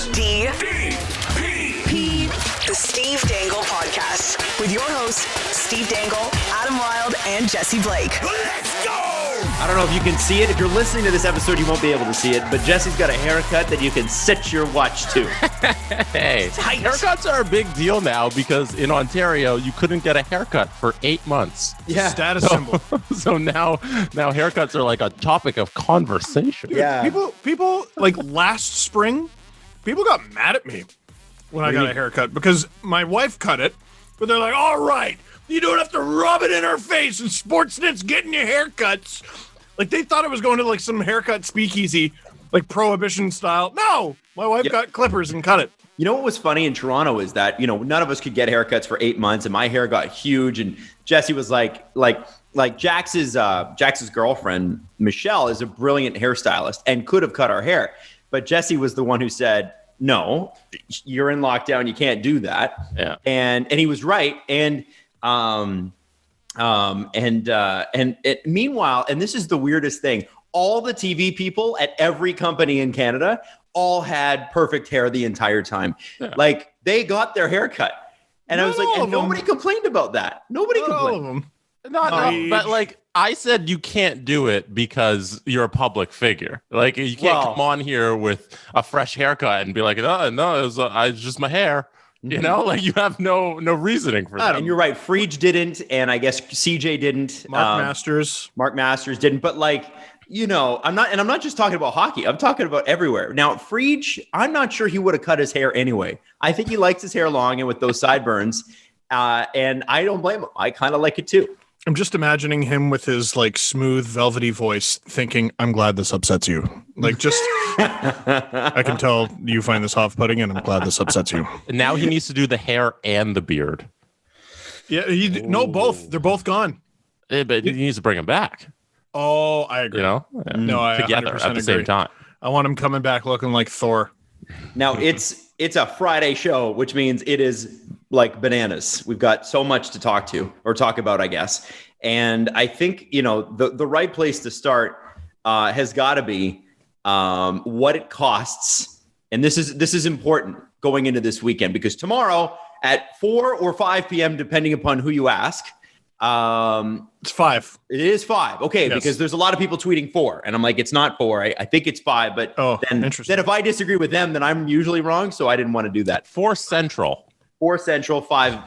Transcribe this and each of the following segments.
The Steve Dangle Podcast with your hosts, Steve Dangle, Adam Wilde, and Jesse Blake. Let's go! I don't know if you can see it. If you're listening to this episode, you won't be able to see it, but Jesse's got a haircut that you can set your watch to. Hey, haircuts are a big deal now because in Ontario, you couldn't get a haircut for 8 months. Yeah. Status symbol. So now haircuts are like a topic of conversation. Yeah. People like last spring, people got mad at me when I got a haircut because my wife cut it, but they're like, all right, you don't have to rub it in her face and Sportsnet's getting your haircuts. Like they thought I was going to like some haircut speakeasy, like prohibition style. No, my wife got clippers and cut it. You know what was funny in Toronto is that, none of us could get haircuts for 8 months and my hair got huge. And Jesse was like Jax's girlfriend, Michelle, is a brilliant hairstylist and could have cut our hair. But Jesse was the one who said, no, you're in lockdown. You can't do that. Yeah. And he was right. Meanwhile, and this is the weirdest thing, all the TV people at every company in Canada all had perfect hair the entire time. Yeah. Like they got their hair cut. And I was like, and nobody complained about that. Nobody complained. All of them. No, but like I said, you can't do it because you're a public figure. Like you can't come on here with a fresh haircut and be like, no, it's just my hair. You know, like you have no reasoning for that. And you're right. Frege didn't, and I guess CJ didn't. Mark Masters didn't. But like, I'm not just talking about hockey. I'm talking about everywhere. Now, Frege, I'm not sure he would have cut his hair anyway. I think he likes his hair long and with those sideburns. And I don't blame him. I kind of like it too. I'm just imagining him with his like smooth, velvety voice thinking, I'm glad this upsets you. Like just, I can tell you find this off-putting and I'm glad this upsets you. Now he needs to do the hair and the beard. Yeah, both. They're both gone. Yeah, but he needs to bring them back. Oh, I agree. No, I together at the same time. I want him coming back looking like Thor. Now it's a Friday show, which means it is like bananas. We've got so much to talk about, I guess. And I think, the right place to start has got to be what it costs. And this is important going into this weekend, because tomorrow at 4 or 5 p.m., depending upon who you ask, it's 5. It is 5. Okay. Yes. Because there's a lot of people tweeting 4 and I'm like, it's not 4. I think it's 5, but then if I disagree with them, then I'm usually wrong. So I didn't want to do that. 4 Central, 5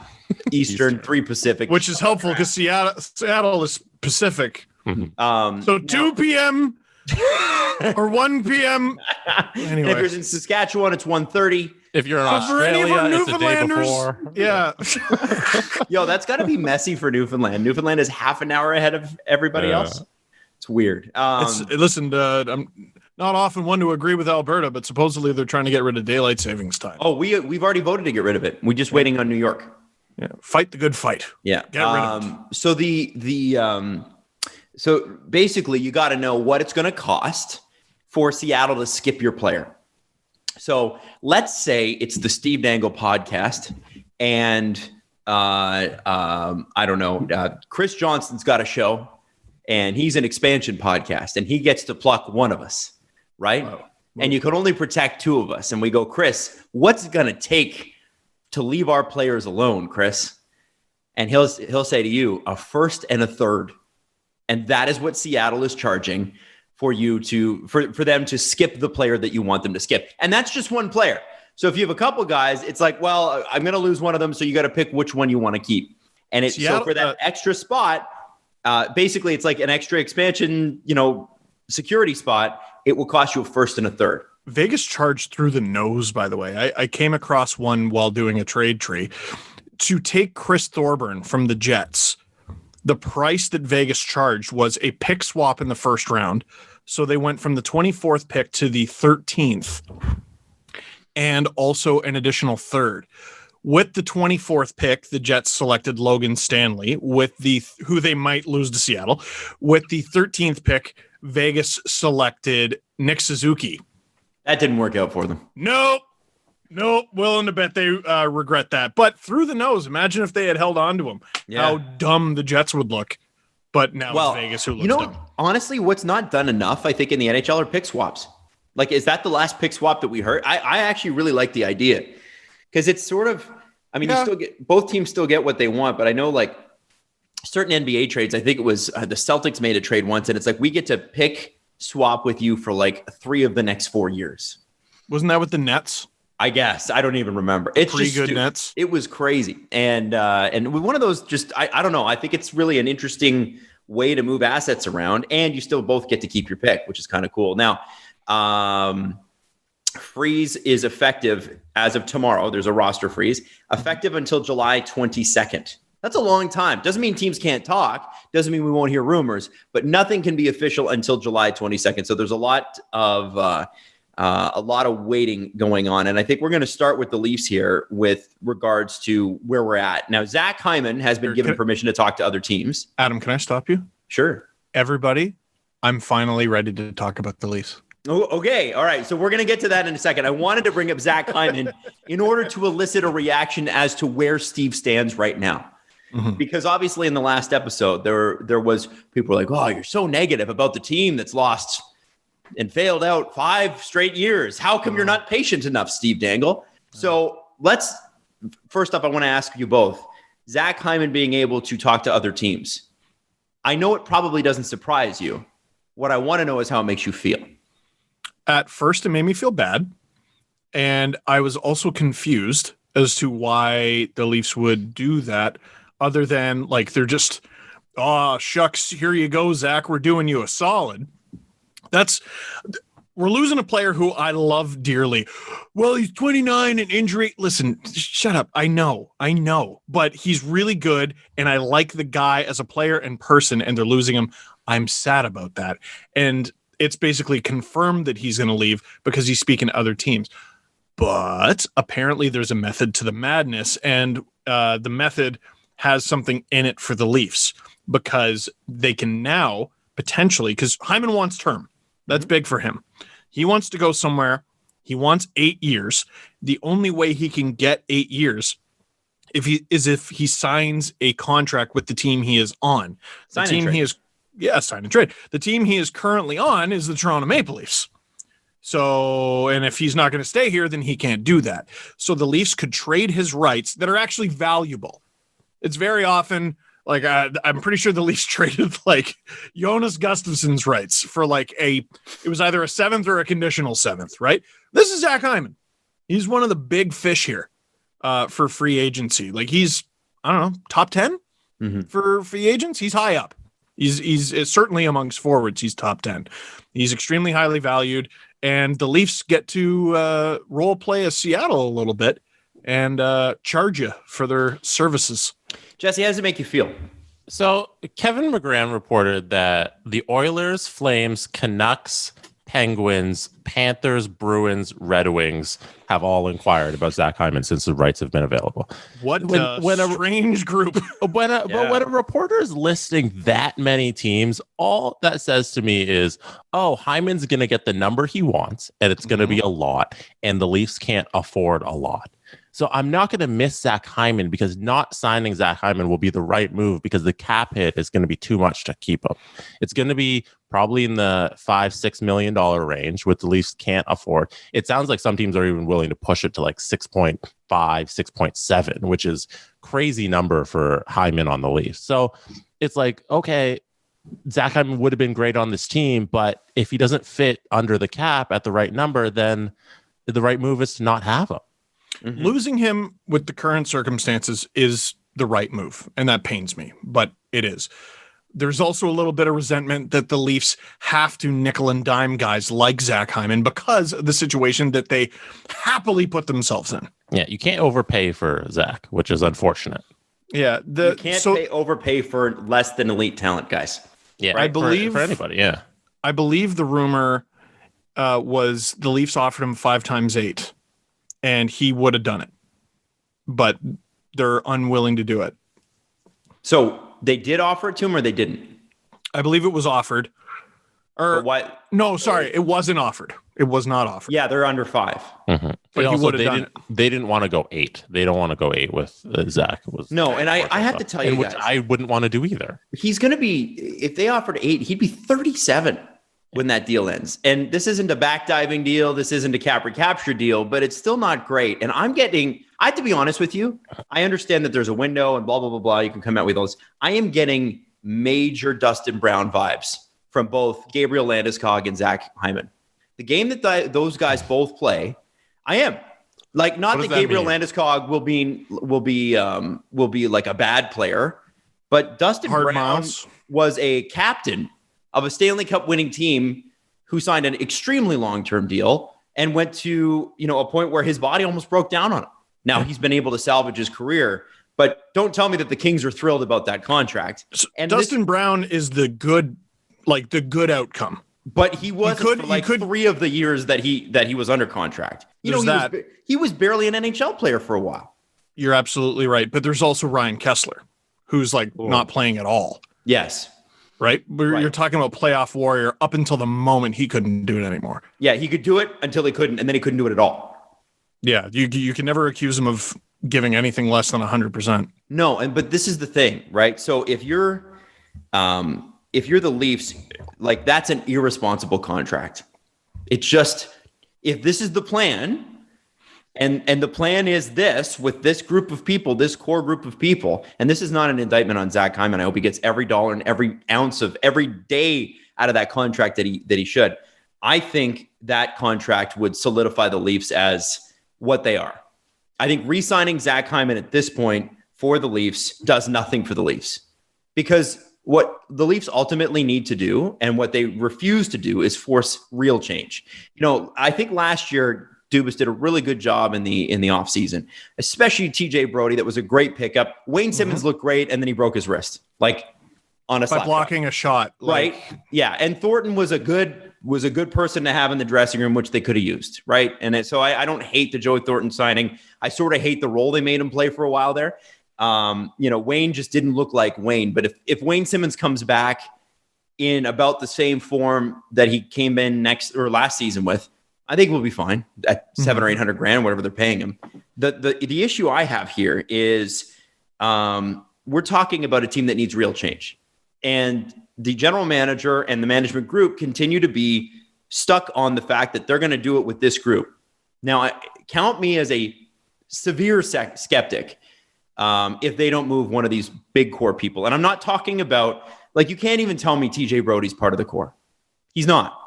Eastern, 3 Pacific, which is helpful because Seattle is Pacific. Mm-hmm. So 2 p.m. or 1 p.m. Anyway. If you're in Saskatchewan, it's 1:30. If you're in Australia, it's the day before. Yeah. Yo, that's got to be messy for Newfoundland. Newfoundland is half an hour ahead of everybody else. It's weird. Listen, I'm not often one to agree with Alberta, but supposedly they're trying to get rid of daylight savings time. Oh, we've already voted to get rid of it. We're just waiting on New York. Yeah, fight the good fight. Yeah, get rid of it. So basically, you got to know what it's going to cost for Seattle to skip your player. So let's say it's the Steve Dangle podcast, and I don't know, Chris Johnston's got a show, and he's an expansion podcast, and he gets to pluck one of us, right? Wow. And you can only protect 2 of us. And we go, Chris, what's it going to take to leave our players alone, Chris? And he'll say to you, a first and a third. And that is what Seattle is charging for you for them to skip the player that you want them to skip. And that's just one player. So if you have a couple guys, it's like, well, I'm going to lose one of them. So you got to pick which one you want to keep. And it's so for that extra spot, basically it's like an extra expansion, security spot. It will cost you a first and a third. Vegas charged through the nose, by the way. I came across one while doing a trade tree to take Chris Thorburn from the Jets. The price that Vegas charged was a pick swap in the first round. So they went from the 24th pick to the 13th and also an additional third. With the 24th pick, the Jets selected Logan Stanley who they might lose to Seattle. With the 13th pick, Vegas selected Nick Suzuki. That didn't work out for them. Nope. Willing to bet they regret that. But through the nose, imagine if they had held on to him. Yeah. How dumb the Jets would look. But now it's Vegas who looks dumb. Honestly, what's not done enough, I think, in the NHL are pick swaps. Like, is that the last pick swap that we heard? I actually really like the idea because it's sort of, I mean, you still get, both teams still get what they want, but I know like certain NBA trades, I think it was the Celtics made a trade once and it's like, we get to pick swap with you for like 3 of the next 4 years. Wasn't that with the Nets? I guess. I don't even remember. It's pretty just good Nets. It was crazy. And with one of those, just, I don't know. I think it's really an interesting way to move assets around and you still both get to keep your pick, which is kind of cool. Now, freeze is effective as of tomorrow. There's a roster freeze effective until July 22nd. That's a long time. Doesn't mean teams can't talk. Doesn't mean we won't hear rumors, but nothing can be official until July 22nd. So there's a lot of waiting going on. And I think we're going to start with the Leafs here with regards to where we're at. Now, Zach Hyman has been given permission to talk to other teams. Adam, can I stop you? Sure. Everybody, I'm finally ready to talk about the Leafs. Oh, okay. All right. So we're going to get to that in a second. I wanted to bring up Zach Hyman in order to elicit a reaction as to where Steve stands right now. Mm-hmm. Because obviously in the last episode, there was people were like, oh, you're so negative about the team that's lost and failed out 5 straight years. How come you're not patient enough, Steve Dangle? So first off, I want to ask you both, Zach Hyman being able to talk to other teams. I know it probably doesn't surprise you. What I want to know is how it makes you feel. At first, it made me feel bad. And I was also confused as to why the Leafs would do that, other than like they're just, oh, shucks, here you go, Zach, we're doing you a solid. We're losing a player who I love dearly. Well, he's 29 and injury. Listen, shut up. I know, but he's really good. And I like the guy as a player and person, and they're losing him. I'm sad about that. And it's basically confirmed that he's going to leave because he's speaking to other teams. But apparently there's a method to the madness, and the method has something in it for the Leafs because they can now potentially, because Hyman wants term. That's big for him. He wants to go somewhere. He wants 8 years. The only way he can get 8 years if he signs a contract with the team he is on. Sign and trade. The team he is currently on is the Toronto Maple Leafs. So, and if he's not going to stay here, then he can't do that. So the Leafs could trade his rights that are actually valuable. It's very often like I'm pretty sure the Leafs traded like Jonas Gustafsson's rights for like it was either a 7th or a conditional 7th, right? This is Zach Hyman. He's one of the big fish here for free agency. Like he's, I don't know, top 10 for free agents. He's high up. He's certainly amongst forwards. He's top 10. He's extremely highly valued, and the Leafs get to role play as Seattle a little bit and charge you for their services. Jesse, how does it make you feel? So Kevin McGran reported that the Oilers, Flames, Canucks, Penguins, Panthers, Bruins, Red Wings have all inquired about Zach Hyman since the rights have been available. What a strange group. But when a reporter is listing that many teams, all that says to me is, oh, Hyman's going to get the number he wants, and it's going to be a lot, and the Leafs can't afford a lot. So I'm not going to miss Zach Hyman because not signing Zach Hyman will be the right move because the cap hit is going to be too much to keep him. It's going to be probably in the $5-6 million range, which the Leafs can't afford. It sounds like some teams are even willing to push it to like 6.5, 6.7, which is crazy number for Hyman on the Leafs. So it's like, okay, Zach Hyman would have been great on this team, but if he doesn't fit under the cap at the right number, then the right move is to not have him. Mm-hmm. Losing him with the current circumstances is the right move, and that pains me, but it is. There's also a little bit of resentment that the Leafs have to nickel and dime guys like Zach Hyman because of the situation that they happily put themselves in. Yeah, you can't overpay for Zach, which is unfortunate. Yeah, you can't overpay for less than elite talent, guys. Yeah, right? I believe for anybody. Yeah, I believe the rumor was the Leafs offered him 5 times 8. And he would have done it, but they're unwilling to do it. So they did offer it to him, or they didn't? I believe it was offered. Or what? No, sorry, it wasn't offered. It was not offered. Yeah, they're under 5. Mm-hmm. But also, they didn't want to go 8. They don't want to go 8 with Zach. And I have to tell you, which I wouldn't want to do either. He's going to be, if they offered 8, he'd be 37. when that deal ends. And this isn't a backdiving deal. This isn't a cap recapture deal, but it's still not great. And I have to be honest with you. I understand that there's a window and blah, blah, blah, blah. You can come out with those. I am getting major Dustin Brown vibes from both Gabriel Landeskog and Zach Hyman. The game that those guys both play, I am. Like, not that Gabriel Landeskog will be like a bad player, but Dustin Brown was a captain of a Stanley Cup winning team who signed an extremely long-term deal and went to, a point where his body almost broke down on him. Now he's been able to salvage his career, but don't tell me that the Kings are thrilled about that contract. And Dustin Brown is the good outcome. But he wasn't for 3 of the years that he was under contract. He was barely an NHL player for a while. You're absolutely right. But there's also Ryan Kessler, who's not playing at all. Yes. Right? You're talking about playoff warrior up until the moment he couldn't do it anymore. Yeah, he could do it until he couldn't, and then he couldn't do it at all. Yeah, you can never accuse him of giving anything less than 100%. No, but this is the thing, right? So if you're the Leafs, that's an irresponsible contract. It's just, if this is the plan, and the plan is this, with this group of people, this core group of people, and this is not an indictment on Zach Hyman. I hope he gets every dollar and every ounce of every day out of that contract that he should. I think that contract would solidify the Leafs as what they are. I think re-signing Zach Hyman at this point for the Leafs does nothing for the Leafs, because what the Leafs ultimately need to do, and what they refuse to do, is force real change. I think last year Dubas did a really good job in the offseason, especially TJ Brody. That was a great pickup. Wayne Simmons looked great, and then he broke his wrist, on a by blocking a shot, right? Yeah, and Thornton was a good person to have in the dressing room, which they could have used, right? And so I don't hate the Joey Thornton signing. I sort of hate the role they made him play for a while there. Wayne just didn't look like Wayne. But if Wayne Simmons comes back in about the same form that he came in last season with, I think we'll be fine at $700,000 or $800,000, whatever they're paying him. The issue I have here is we're talking about a team that needs real change, and the general manager and the management group continue to be stuck on the fact that they're going to do it with this group. Now, count me as a severe skeptic if they don't move one of these big core people. And I'm not talking about, you can't even tell me TJ Brody's part of the core. He's not.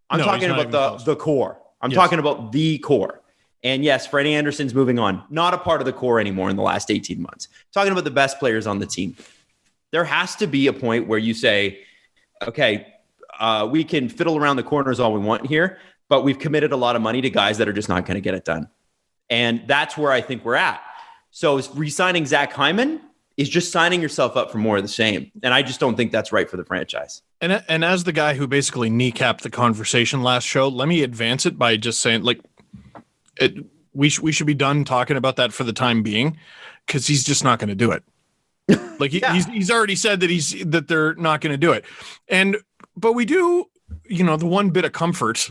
I'm talking about the core. I'm talking about the core. And yes, Freddie Andersen's moving on. Not a part of the core anymore in the last 18 months. Talking about the best players on the team. There has to be a point where you say, okay, we can fiddle around the corners all we want here, but we've committed a lot of money to guys that are just not going to get it done. And that's where I think we're at. So re-signing Zach Hyman is just signing yourself up for more of the same. And I just don't think that's right for the franchise. And as the guy who basically kneecapped the conversation last show, let me advance it by just saying, we should be done talking about that for the time being, because he's just not going to do it. He's already said that they're not going to do it. But we do, the one bit of comfort,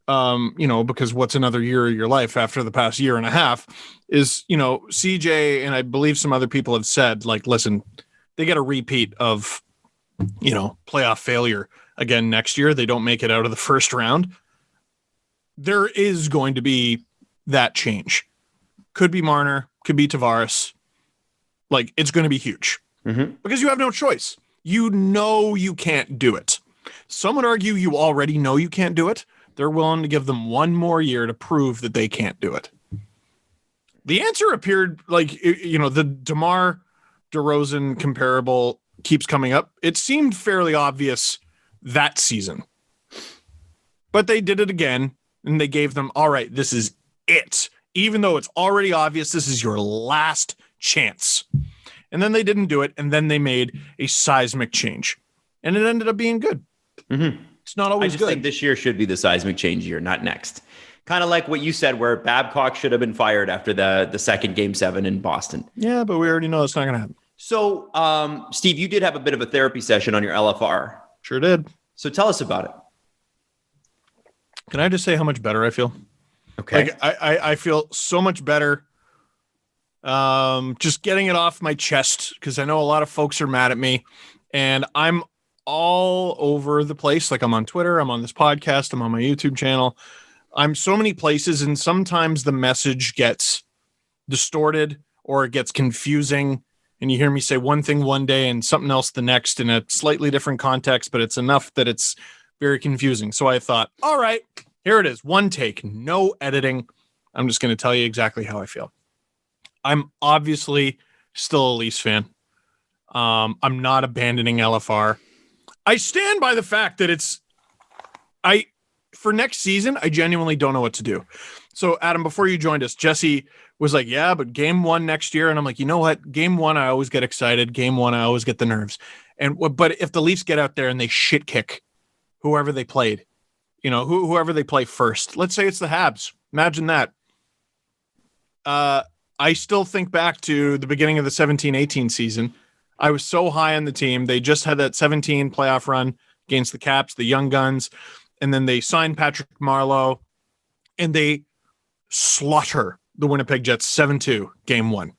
because what's another year of your life after the past year and a half is, CJ and I believe some other people have said, listen, they get a repeat of, playoff failure again next year. They don't make it out of the first round. There is going to be that change. Could be Marner, could be Tavares. It's going to be huge because you have no choice. You can't do it. Some would argue you already know you can't do it. They're willing to give them one more year to prove that they can't do it. The answer appeared the DeMar DeRozan comparable keeps coming up. It seemed fairly obvious that season, but they did it again and they gave them, all right, this is it. Even though it's already obvious, this is your last chance. And then they didn't do it. And then they made a seismic change and it ended up being good. Mm-hmm. It's not always good. I think this year should be the seismic change year, not next. Kind of like what you said, where Babcock should have been fired after the second Game 7 in Boston. Yeah, but we already know it's not going to happen. So, Steve, you did have a bit of a therapy session on your LFR. Sure did. So tell us about it. Can I just say how much better I feel? Okay. I feel so much better. Just getting it off my chest, because I know a lot of folks are mad at me, and I'm all over the place. Like I'm on Twitter, I'm on this podcast, I'm on my YouTube channel. I'm so many places, and sometimes the message gets distorted or it gets confusing, and you hear me say one thing one day and something else the next in a slightly different context, but it's enough that it's very confusing. So I thought, all right, here it is. One take, no editing. I'm just going to tell you exactly how I feel. I'm obviously still a Leafs fan. I'm not abandoning LFR. I stand by the fact that for next season, I genuinely don't know what to do. So Adam, before you joined us, Jesse was like, yeah, but game 1 next year. And I'm like, you know what? Game 1, I always get excited. Game 1, I always get the nerves. But if the Leafs get out there and they shit kick whoever they played, whoever they play first, let's say it's the Habs. Imagine that. I still think back to the beginning of the 17-18 season. I was so high on the team. They just had that 17 playoff run against the Caps, the Young Guns. And then they signed Patrick Marleau and they slaughter the Winnipeg Jets 7-2 game 1.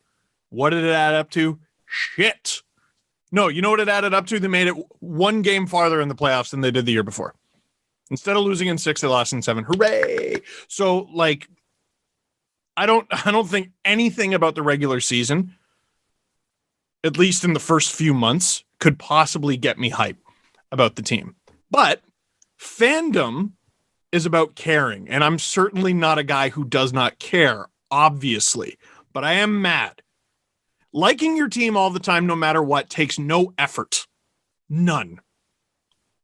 What did it add up to? Shit. No, you know what it added up to? They made it one game farther in the playoffs than they did the year before. Instead of losing in 6, they lost in 7. Hooray! So, I don't think anything about the regular season, at least in the first few months, could possibly get me hype about the team. But fandom is about caring, and I'm certainly not a guy who does not care, obviously, but I am mad. Liking your team all the time, no matter what, takes no effort. None.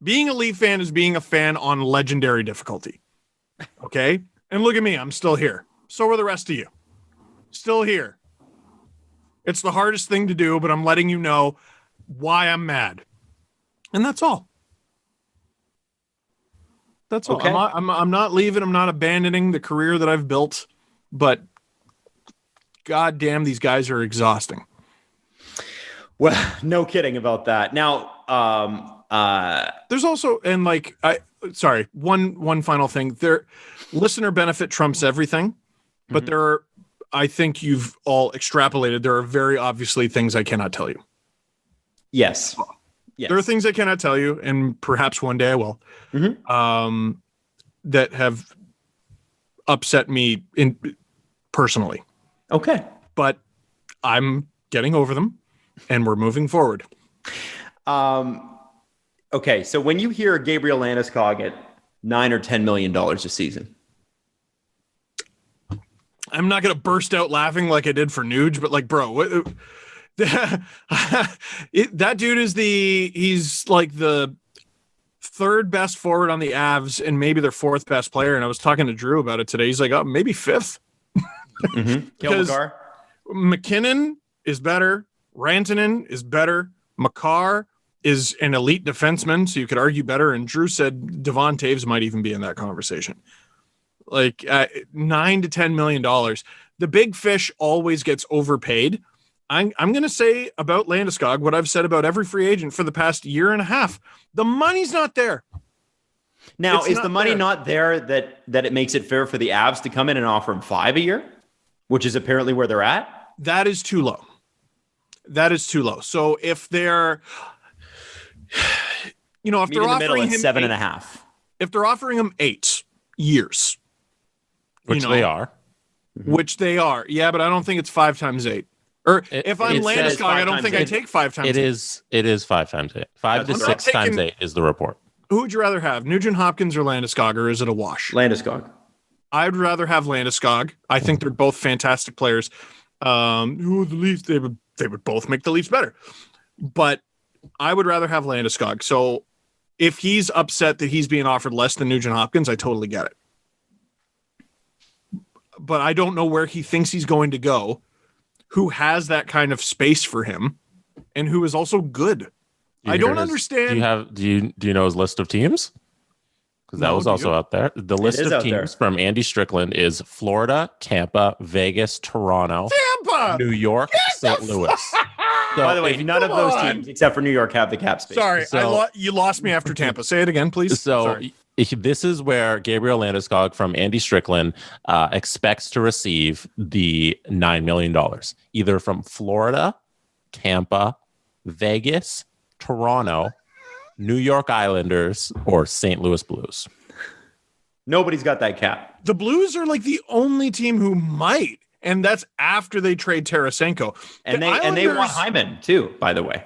Being a Leaf fan is being a fan on legendary difficulty. Okay? And look at me, I'm still here. So are the rest of you. Still here. It's the hardest thing to do, but I'm letting you know why I'm mad. And that's all. That's all. Okay. I'm not leaving. I'm not abandoning the career that I've built, but God damn, these guys are exhausting. Well, no kidding about that. Now, there's also, and one final thing. Listener benefit trumps everything, but there are, I think you've all extrapolated, there are very obviously things I cannot tell you. Yes. There are things I cannot tell you, and perhaps one day I will, that have upset me personally. Okay. But I'm getting over them, and we're moving forward. Okay, so when you hear Gabriel Landeskog at $9 or $10 million a season, I'm not going to burst out laughing like I did for Nuge, but bro, that dude is he's like the third best forward on the Avs and maybe their fourth best player. And I was talking to Drew about it today. He's like, oh, maybe fifth. Because McKinnon is better. Rantanen is better. Makar is an elite defenseman, so you could argue better. And Drew said Devon Taves might even be in that conversation. $9 to $10 million. The big fish always gets overpaid. I'm going to say about Landeskog what I've said about every free agent for the past year and a half. The money's not there. Now, is the money not there that it makes it fair for the Avs to come in and offer him $5 a year, which is apparently where they're at? That is too low. So if they're, if they're offering him 7.5, if they're offering him 8 years, which they are, yeah, but I don't think it's 5 times 8. Or if I'm Landeskog, I don't think I take 5 times 8. It is 5 times 8. 5 to 6 times 8 is the report. Who would you rather have, Nugent Hopkins or Landeskog, or is it a wash? Landeskog. I'd rather have Landeskog. I think they're both fantastic players. The Leafs, they would both make the Leafs better. But I would rather have Landeskog. So if he's upset that he's being offered less than Nugent Hopkins, I totally get it. But I don't know where he thinks he's going to go, who has that kind of space for him, and who is also good. I don't understand. Do you know his list of teams? Because that was also out there. The list of teams from Andy Strickland is Florida, Tampa, Vegas, Toronto, New York, St. Louis. So, by the way, none of those teams except for New York have the cap space. Sorry, you lost me after Tampa. Say it again, please. This is where Gabriel Landeskog from Andy Strickland expects to receive the $9 million, either from Florida, Tampa, Vegas, Toronto, New York Islanders or St. Louis Blues. Nobody's got that cap. The Blues are like the only team who might, and that's after they trade Tarasenko. And they want Hyman too, by the way.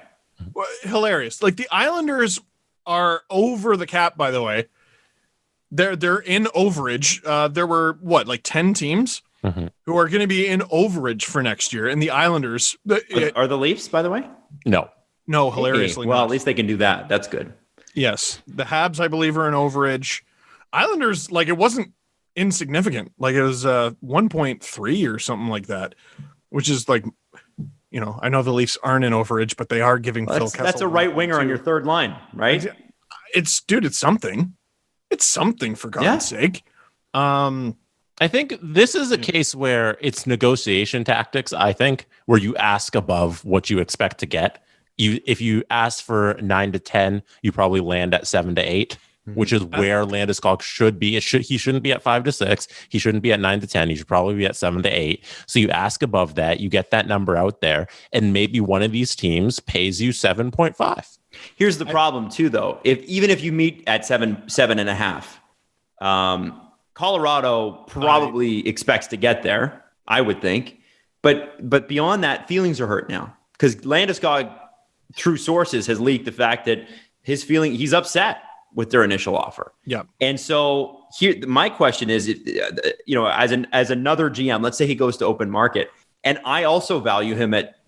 Hilarious. Like the Islanders are over the cap, by the way. They're in overage. There were 10 teams who are going to be in overage for next year, and the Islanders are the Leafs, by the way. No, hilariously. Well, at least they can do that. That's good. Yes, the Habs, I believe, are in overage. Islanders, like, it wasn't insignificant. Like, it was 1.3 or something like that, which is like, I know the Leafs aren't in overage, but they are giving Phil Kessel. That's a right winger on your third line, right? It's something. It's something, for God's sake. I think this is a case where it's negotiation tactics, I think, where you ask above what you expect to get. If you ask for 9 to 10, you probably land at 7 to 8. Which is where Landeskog should be. He shouldn't be at 5 to 6. He shouldn't be at 9 to 10. He should probably be at 7 to 8. So you ask above that, you get that number out there, and maybe one of these teams pays you 7.5. Here's the problem too, though. Even if you meet at 7.5, Colorado probably expects to get there, I would think. But beyond that, feelings are hurt now because Landeskog, through sources, has leaked the fact that he's upset with their initial offer. Yeah. And so here, my question is, as another GM, let's say he goes to open market, and I also value him at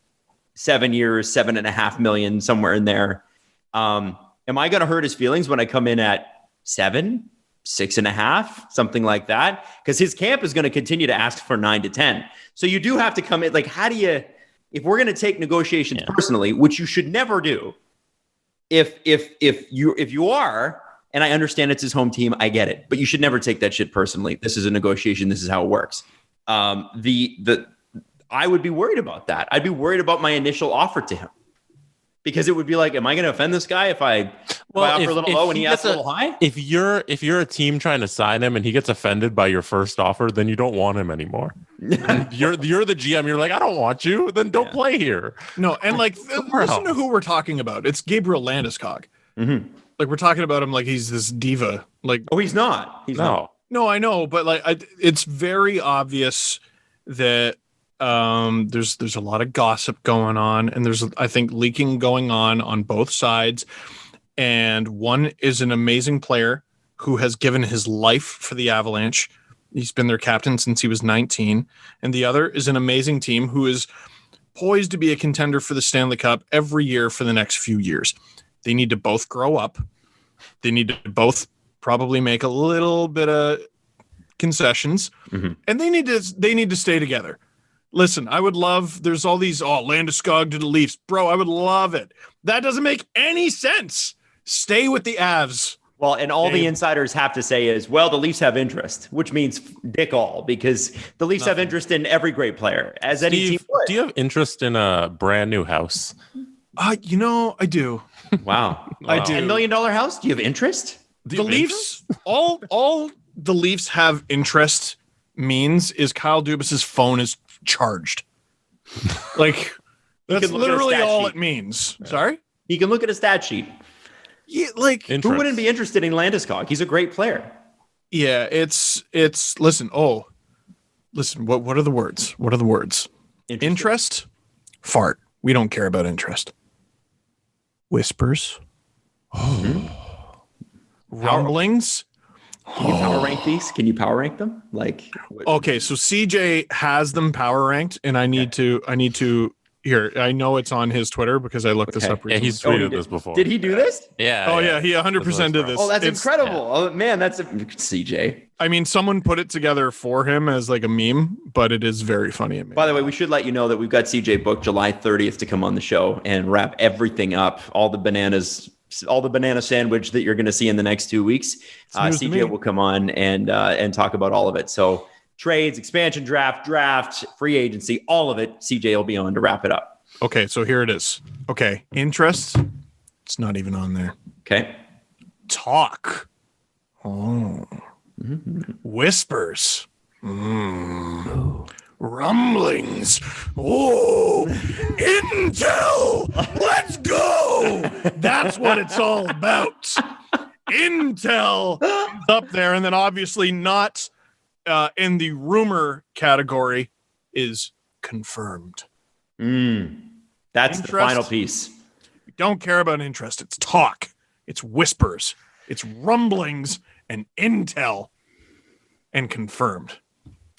7 years, $7.5 million, somewhere in there. Am I going to hurt his feelings when I come in at 7, 6.5, something like that? Because his camp is going to continue to ask for 9 to 10. So you do have to come in. Like, how do you, if we're going to take negotiations personally, which you should never do, if you are, and I understand it's his home team, I get it, but you should never take that shit personally. This is a negotiation. This is how it works. I would be worried about that. I'd be worried about my initial offer to him because it would be like, am I going to offend this guy if I offer a little low and he asks a little high? If you're a team trying to sign him and he gets offended by your first offer, then you don't want him anymore. you're the GM. You're like, I don't want you. Then don't play here. No, and listen to who we're talking about. It's Gabriel Landeskog. Mm-hmm. Like, we're talking about him like he's this diva. Like, he's not. No, I know, but it's very obvious that there's a lot of gossip going on, and there's, I think, leaking going on both sides. And one is an amazing player who has given his life for the Avalanche. He's been their captain since he was 19. And the other is an amazing team who is poised to be a contender for the Stanley Cup every year for the next few years. They need to both grow up. They need to both probably make a little bit of concessions, and they need to stay together. Listen, I would love, there's all these, Landeskog to the Leafs. Bro, I would love it. That doesn't make any sense. Stay with the Avs. Well, and all the insiders have to say is, well, the Leafs have interest, which means dick all, because the Leafs have interest in every great player, as Steve, any team would. Do you have interest in a brand new house? I do. Wow. I do. $10 million house? Do you have interest? The Leafs, all the Leafs have interest means is Kyle Dubas's phone is charged. Like, that's literally all it means. Yeah. Sorry? He can look at a stat sheet. Yeah, like, who wouldn't be interested in Landeskog? He's a great player. Yeah, it's listen, what are the words? What are the words? Interest, fart. We don't care about interest. Whispers. Rumblings. Can you power rank these? Can you power rank them? Okay, so CJ has them power ranked, and I need to here. I know it's on his Twitter because I looked this up recently. Yeah, he's tweeted this before. Did he do this? Yeah. Oh yeah, he 100% did this. Oh, that's incredible. Yeah. Oh man, that's CJ. I mean, someone put it together for him as like a meme, but it is very funny. By the way, we should let you know that we've got CJ booked July 30th to come on the show and wrap everything up. All the banana sandwich that you're going to see in the next 2 weeks. CJ will come on and talk about all of it. So trades, expansion draft, free agency, all of it. CJ will be on to wrap it up. Okay, so here it is. Okay, interest. It's not even on there. Okay. Talk. Oh. Mm-hmm. Whispers. Mm. Rumblings. Oh, Intel. Let's go. That's what it's all about. Intel is up there, and then obviously not in the rumor category is confirmed. That's interest? The final piece. We don't care about interest. It's talk. It's whispers. It's rumblings and intel and confirmed.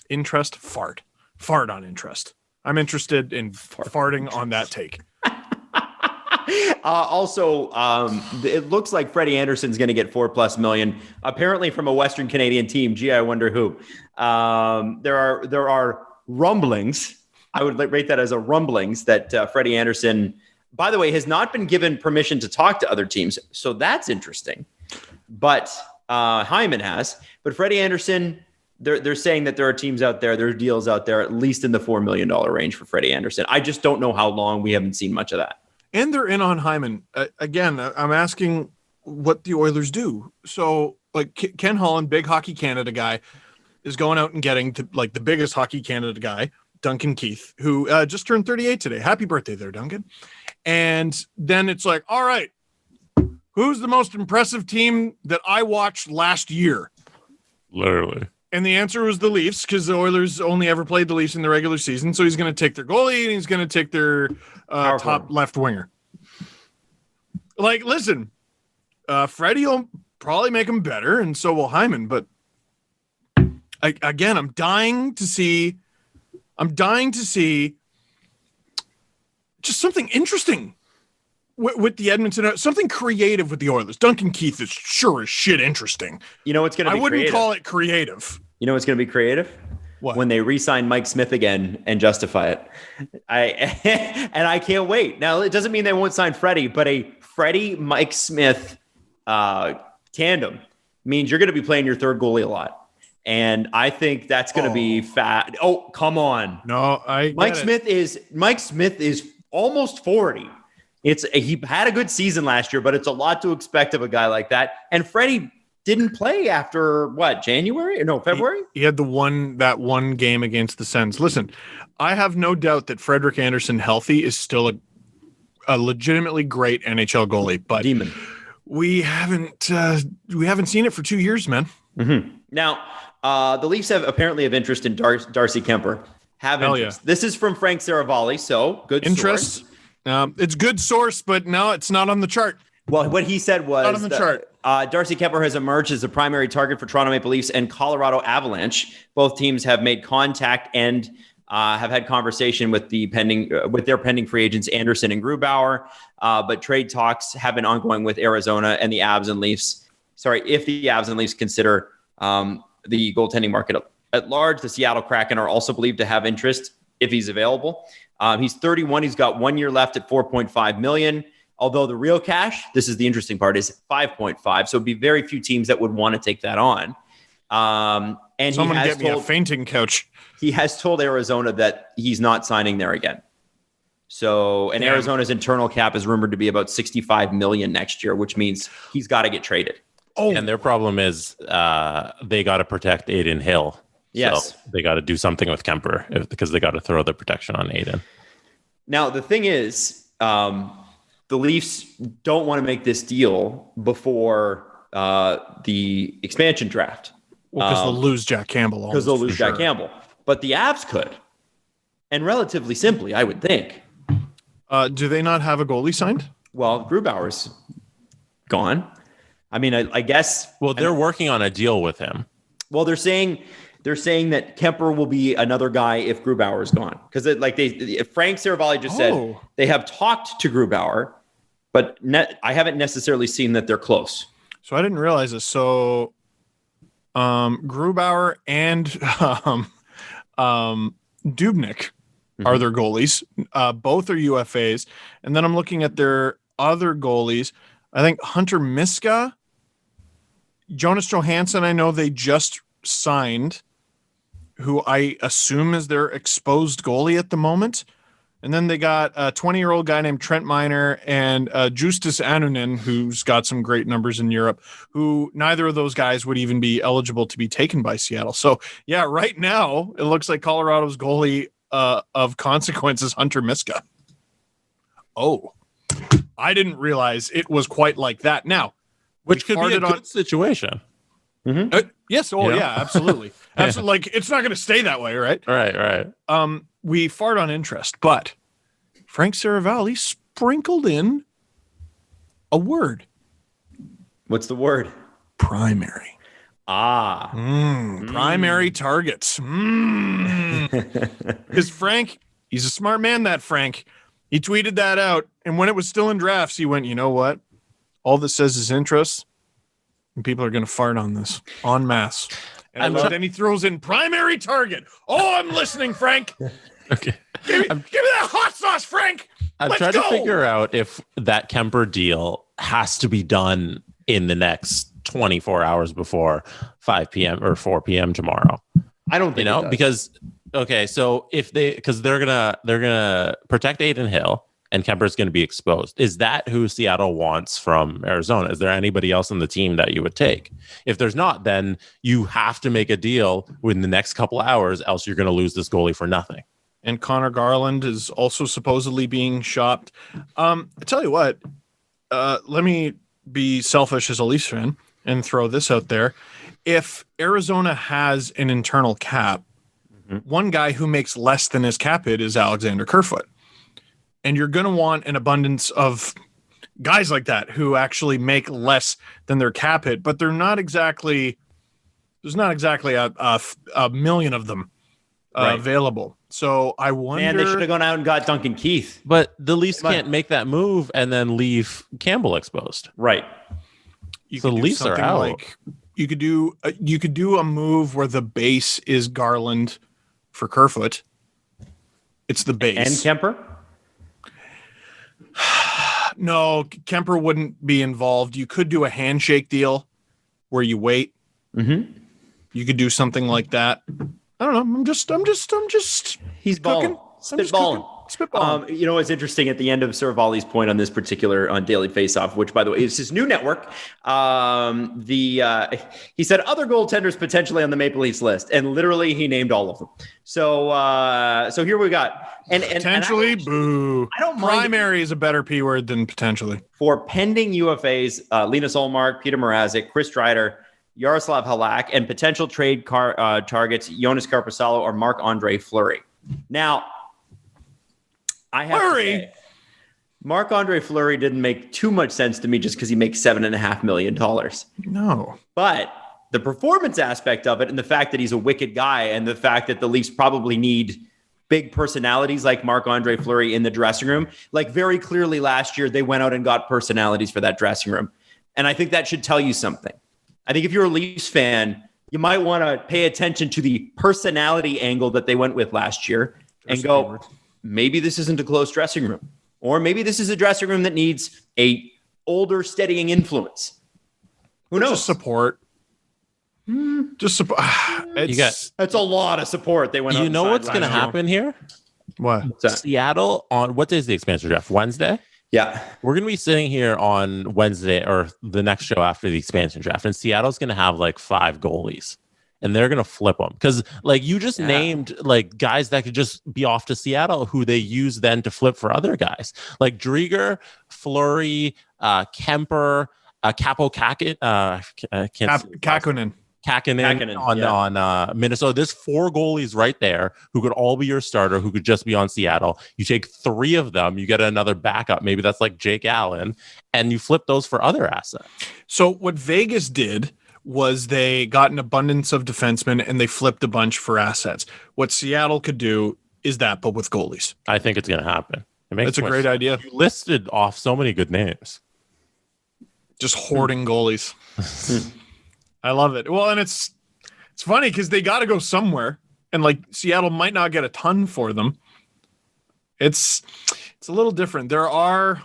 Interest, fart. Fart on interest. I'm interested in farting on that take. Also, it looks like Freddie Andersen's going to get $4+ million, apparently from a Western Canadian team. Gee, I wonder who. There are rumblings. I would rate that as a rumblings that Freddie Andersen, by the way, has not been given permission to talk to other teams. So that's interesting. But Hyman has. But Freddie Andersen, they're saying that there are teams out there, there are deals out there, at least in the $4 million range for Freddie Andersen. I just don't know how long. We haven't seen much of that. And they're in on Hyman. Again, I'm asking what the Oilers do. So, like, Ken Holland, big Hockey Canada guy, is going out and getting the biggest Hockey Canada guy, Duncan Keith, who just turned 38 today. Happy birthday there, Duncan. And then it's like, all right, who's the most impressive team that I watched last year? Literally. And the answer was the Leafs, because the Oilers only ever played the Leafs in the regular season. So he's going to take their goalie and he's going to take their top left winger. Like, listen, Freddie will probably make him better, and so will Hyman. But again, I'm dying to see just something interesting with the Edmonton, something creative with the Oilers. Duncan Keith is sure as shit interesting. You know, it's going to be I wouldn't creative. call it creative. You know what's going to be creative? What? When they re-sign Mike Smith again and justify it. I can't wait. Now, it doesn't mean they won't sign Freddie, but a Freddie-Mike Smith tandem means you're going to be playing your third goalie a lot. And I think that's going to be fat. Oh, come on. No, Mike Smith is almost 40. He had a good season last year, but it's a lot to expect of a guy like that. And Freddie didn't play after January? No, February? He had that one game against the Sens. Listen, I have no doubt that Frederik Andersen healthy is still a legitimately great NHL goalie, but Demon. We haven't seen it for 2 years, man. Mm-hmm. Now, the Leafs apparently have interest in Darcy Kuemper. Interest. Yeah. This is from Frank Saravalli, so good interest. Source. It's good source, but no, it's not on the chart. Well, what he said was not on the chart. Darcy Kuemper has emerged as a primary target for Toronto Maple Leafs and Colorado Avalanche. Both teams have made contact and have had conversation with their pending free agents Andersen and Grubauer. But trade talks have been ongoing with Arizona and the Avs and Leafs. If the Avs and Leafs consider the goaltending market at large, the Seattle Kraken are also believed to have interest if he's available. He's 31. He's got 1 year left at $4.5 million. Although the real cash, this is the interesting part, is 5.5. So it'd be very few teams that would want to take that on. And someone get me a fainting couch. He has told Arizona that he's not signing there again. So, and Arizona's internal cap is rumored to be about $65 million next year, which means he's got to get traded. Oh, and their problem is they got to protect Aiden Hill. Yes, so they got to do something with Kuemper because they got to throw the protection on Aiden. Now the thing is, the Leafs don't want to make this deal before the expansion draft. Well, because they'll lose Jack Campbell. Because they'll lose Jack Campbell. But the Avs could. And relatively simply, I would think. Do they not have a goalie signed? Well, Grubauer's gone. I mean, I guess. Well, they're working on a deal with him. Well, they're saying that Kuemper will be another guy if Grubauer is gone. Because Frank Saravalli just said they have talked to Grubauer, but I haven't necessarily seen that they're close. So I didn't realize this. So Grubauer and Dubnyk are their goalies. Both are UFAs. And then I'm looking at their other goalies. I think Hunter Miska, Jonas Johansson, I know they just signed, who I assume is their exposed goalie at the moment. And then they got a 20-year-old guy named Trent Miner and Justus Annunen, who's got some great numbers in Europe, who neither of those guys would even be eligible to be taken by Seattle. So, yeah, right now it looks like Colorado's goalie of consequence is Hunter Miska. Oh. I didn't realize it was quite like that. Now, which could be a good situation. Yes. Oh, yeah, absolutely. Absolutely. Like, it's not going to stay that way, right? Right. We fart on interest, but Frank Saravalli sprinkled in a word. What's the word? Primary. Primary targets. Because Frank, he's a smart man, that Frank. He tweeted that out, and when it was still in drafts, he went, you know what? All this says is interest, and people are going to fart on this en masse. And then he throws in primary target. Oh, I'm listening, Frank. Okay. Give me that hot sauce, Frank. I'm trying to figure out if that Kuemper deal has to be done in the next 24 hours before 5 p.m. or 4 p.m. tomorrow. I don't think because so if because they're gonna protect Adin Hill and Kemper's going to be exposed. Is that who Seattle wants from Arizona? Is there anybody else on the team that you would take? If there's not, then you have to make a deal within the next couple of hours, else you're going to lose this goalie for nothing. And Connor Garland is also supposedly being shopped. I tell you what, let me be selfish as a Leafs fan and throw this out there. If Arizona has an internal cap, one guy who makes less than his cap hit is Alexander Kerfoot. And you're going to want an abundance of guys like that who actually make less than their cap hit, but there's not exactly a million of them available. So I wonder. Man, they should have gone out and got Duncan Keith. But the Leafs can't make that move and then leave Campbell exposed. Right. So the Leafs are out. Like, you could do a move where the base is Garland for Kerfoot. It's the base. And Kuemper? No, Kuemper wouldn't be involved. You could do a handshake deal where you wait. Mm-hmm. You could do something like that. I don't know. I'm just. He's balling. Spitballing. You know what's interesting at the end of Saravalli's point on this particular on Daily Faceoff, which by the way is his new network. He said other goaltenders potentially on the Maple Leafs list, and literally he named all of them. So here we got and potentially boo. I don't mind. Primary is a better P word than potentially. For pending UFAs, Linus Ullmark, Peter Mrazek, Chris Strider, Yaroslav Halak, and potential trade targets Jonas Carpasalo or Marc-Andre Fleury. Now, I have to say, Marc-Andre Fleury didn't make too much sense to me just because he makes $7.5 million. No. But the performance aspect of it and the fact that he's a wicked guy and the fact that the Leafs probably need big personalities like Marc-Andre Fleury in the dressing room, like very clearly last year, they went out and got personalities for that dressing room. And I think that should tell you something. I think if you're a Leafs fan, you might want to pay attention to the personality angle that they went with last year and go, maybe this isn't a close dressing room, or maybe this is a dressing room that needs a older steadying influence. Who knows? Just support. Just support. That's a lot of support. They went. You know what's going to happen here? What? Seattle on what day is the expansion draft? Wednesday. Yeah, we're going to be sitting here on Wednesday or the next show after the expansion draft, and Seattle's going to have like 5 goalies. And they're going to flip them because like you just named like guys that could just be off to Seattle who they use then to flip for other guys like Drieger, Fleury, Kuemper, Kakkonen on Minnesota. There's 4 goalies right there who could all be your starter, who could just be on Seattle. You take 3 of them, you get another backup. Maybe that's like Jake Allen, and you flip those for other assets. So what Vegas did was they got an abundance of defensemen and they flipped a bunch for assets. What Seattle could do is that, but with goalies. I think it's going to happen. That's a great idea. You listed off so many good names. Just hoarding goalies. I love it. Well, and it's funny because they got to go somewhere, and like Seattle might not get a ton for them. It's a little different. There's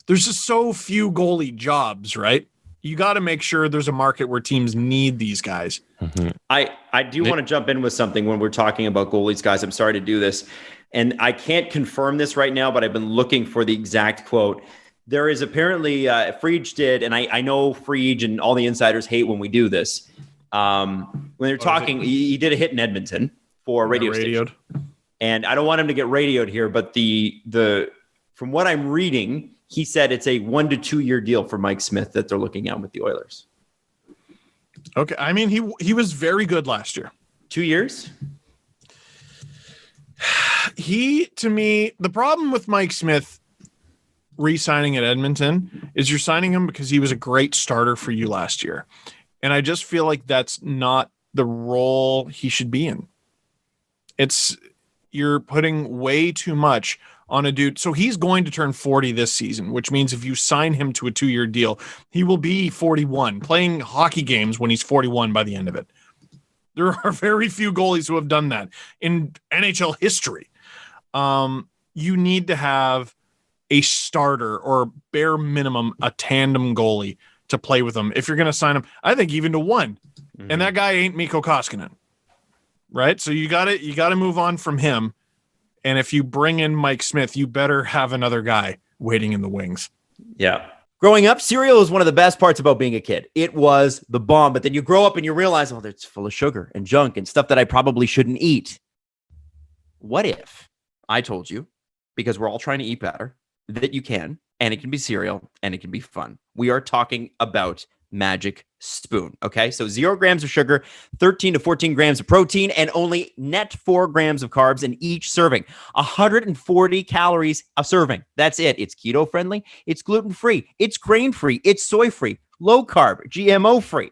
just so few goalie jobs, right? You got to make sure there's a market where teams need these guys. Mm-hmm. I do want to jump in with something when we're talking about goalies, guys. I'm sorry to do this. And I can't confirm this right now, but I've been looking for the exact quote. There is apparently, Frege did, and I know Frege and all the insiders hate when we do this. When they're talking, he did a hit in Edmonton for a radio station. And I don't want him to get radioed here, but the From what I'm reading, he said it's a 1 to 2 year deal for Mike Smith that they're looking at with the Oilers. Okay. I mean, he was very good last year. 2 years? To me, the problem with Mike Smith re-signing at Edmonton is you're signing him because he was a great starter for you last year. And I just feel like that's not the role he should be in. You're putting way too much on a dude. So he's going to turn 40 this season, which means if you sign him to a 2-year deal, he will be 41, playing hockey games when he's 41 by the end of it. There are very few goalies who have done that in NHL history. You need to have a starter or bare minimum a tandem goalie to play with him if you're going to sign him. I think even to one, and that guy ain't Mikko Koskinen, right? So you got to move on from him. And if you bring in Mike Smith, you better have another guy waiting in the wings. Yeah. Growing up, cereal is one of the best parts about being a kid. It was the bomb, but then you grow up and you realize, oh, it's full of sugar and junk and stuff that I probably shouldn't eat. What if I told you, because we're all trying to eat better, that you can, and it can be cereal, and it can be fun. We are talking about Magic Spoon, okay? So 0 grams of sugar, 13 to 14 grams of protein, and only net 4 grams of carbs in each serving. 140 calories a serving. That's it. It's keto-friendly, it's gluten-free, it's grain-free, it's soy-free, low-carb, GMO-free.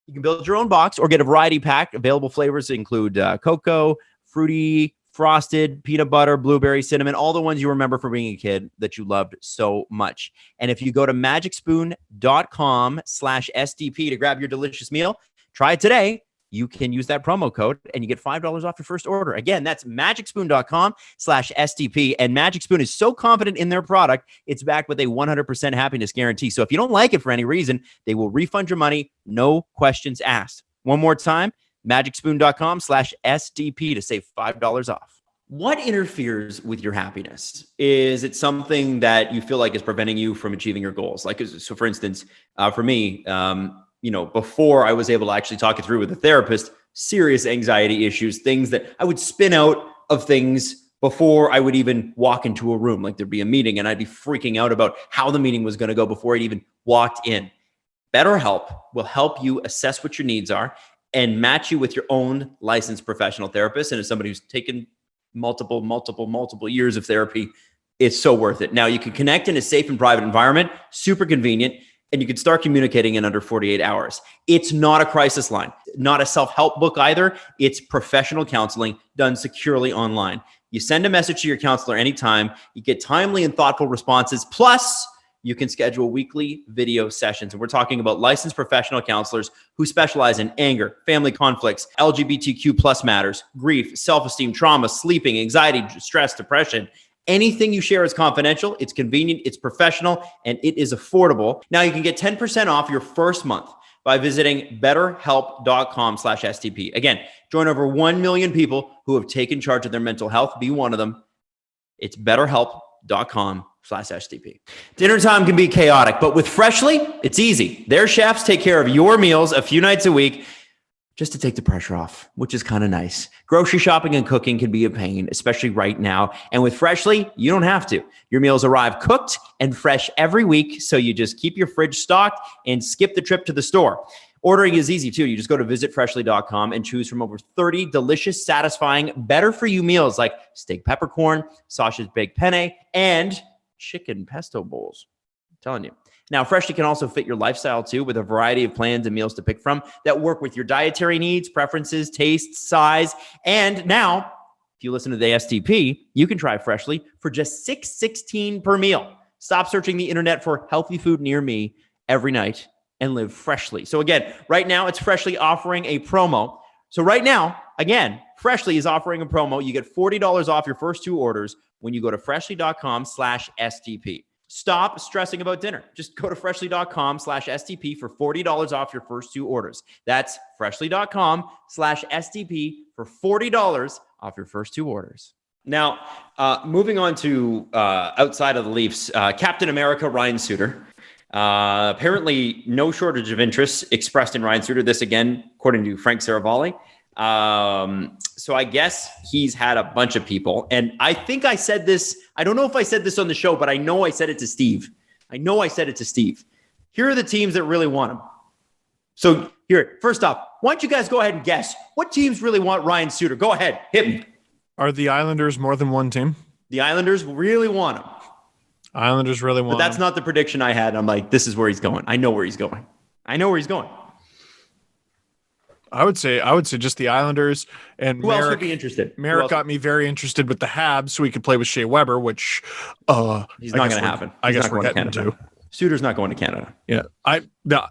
You can build your own box or get a variety pack. Available flavors include cocoa, fruity, frosted, peanut butter, blueberry, cinnamon, all the ones you remember from being a kid that you loved so much. And if you go to magicspoon.com/SDP to grab your delicious meal, try it today. You can use that promo code and you get $5 off your first order. Again, that's magicspoon.com/SDP. And Magic Spoon is so confident in their product, it's backed with a 100% happiness guarantee. So if you don't like it for any reason, they will refund your money. No questions asked. One more time, magicspoon.com/SDP to save $5 off. What interferes with your happiness? Is it something that you feel like is preventing you from achieving your goals? Like, so for instance, for me, before I was able to actually talk it through with a therapist, serious anxiety issues, things that I would spin out of things before I would even walk into a room. Like there'd be a meeting and I'd be freaking out about how the meeting was going to go before I'd even walked in. BetterHelp will help you assess what your needs are and match you with your own licensed professional therapist. And as somebody who's taken multiple years of therapy, it's so worth it. Now you can connect in a safe and private environment, super convenient, and you can start communicating in under 48 hours. It's not a crisis line, not a self-help book either. It's professional counseling done securely online. You send a message to your counselor anytime, you get timely and thoughtful responses, plus you can schedule weekly video sessions. And we're talking about licensed professional counselors who specialize in anger, family conflicts, LGBTQ plus matters, grief, self-esteem, trauma, sleeping, anxiety, stress, depression. Anything you share is confidential, it's convenient, it's professional, and it is affordable. Now you can get 10% off your first month by visiting betterhelp.com/STP. Again, join over 1 million people who have taken charge of their mental health. Be one of them. It's betterhelp.com/STP. Dinner time can be chaotic, but with Freshly, it's easy. Their chefs take care of your meals a few nights a week just to take the pressure off, which is kind of nice. Grocery shopping and cooking can be a pain, especially right now. And with Freshly, you don't have to. Your meals arrive cooked and fresh every week, so you just keep your fridge stocked and skip the trip to the store. Ordering is easy too. You just go to visitfreshly.com and choose from over 30 delicious, satisfying, better-for-you meals like steak peppercorn, sausage baked penne, and chicken pesto bowls. I'm telling you. Now, Freshly can also fit your lifestyle too, with a variety of plans and meals to pick from that work with your dietary needs, preferences, tastes, size. And now, if you listen to the STP, you can try Freshly for just $6.16 per meal. Stop searching the internet for healthy food near me every night and live freshly. So again, right now it's Freshly offering a promo. So right now, again, Freshly is offering a promo. You get $40 off your first 2 orders when you go to freshly.com/STP. Stop stressing about dinner. Just go to freshly.com/STP for $40 off your first 2 orders. That's freshly.com/STP for $40 off your first 2 orders. Now, moving on to outside of the Leafs, Captain America, Ryan Suter. Apparently no shortage of interest expressed in Ryan Suter. This again, according to Frank Saravalli. So I guess he's had a bunch of people. And I think I said this. I don't know if I said this on the show, but I know I said it to Steve. Here are the teams that really want him. So here, first off, why don't you guys go ahead and guess what teams really want Ryan Suter? Go ahead, hit me. Are the Islanders more than one team? The Islanders really want him. Islanders really want him. But that's not the prediction I had. I'm like, this is where he's going. I know where he's going. I would say just the Islanders and who else would be interested? Merrick got me very interested with the Habs, so he could play with Shea Weber, which he's not going to happen. I guess we're getting to. Suter's not going to Canada. Yeah,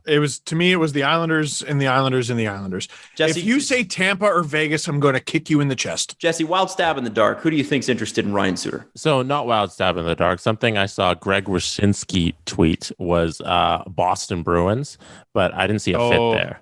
it was the Islanders and the Islanders and the Islanders. Jesse, if you say Tampa or Vegas, I'm going to kick you in the chest. Jesse, wild stab in the dark. Who do you think's interested in Ryan Suter? So not wild stab in the dark. Something I saw Greg Wyshynski tweet was Boston Bruins, but I didn't see a fit there.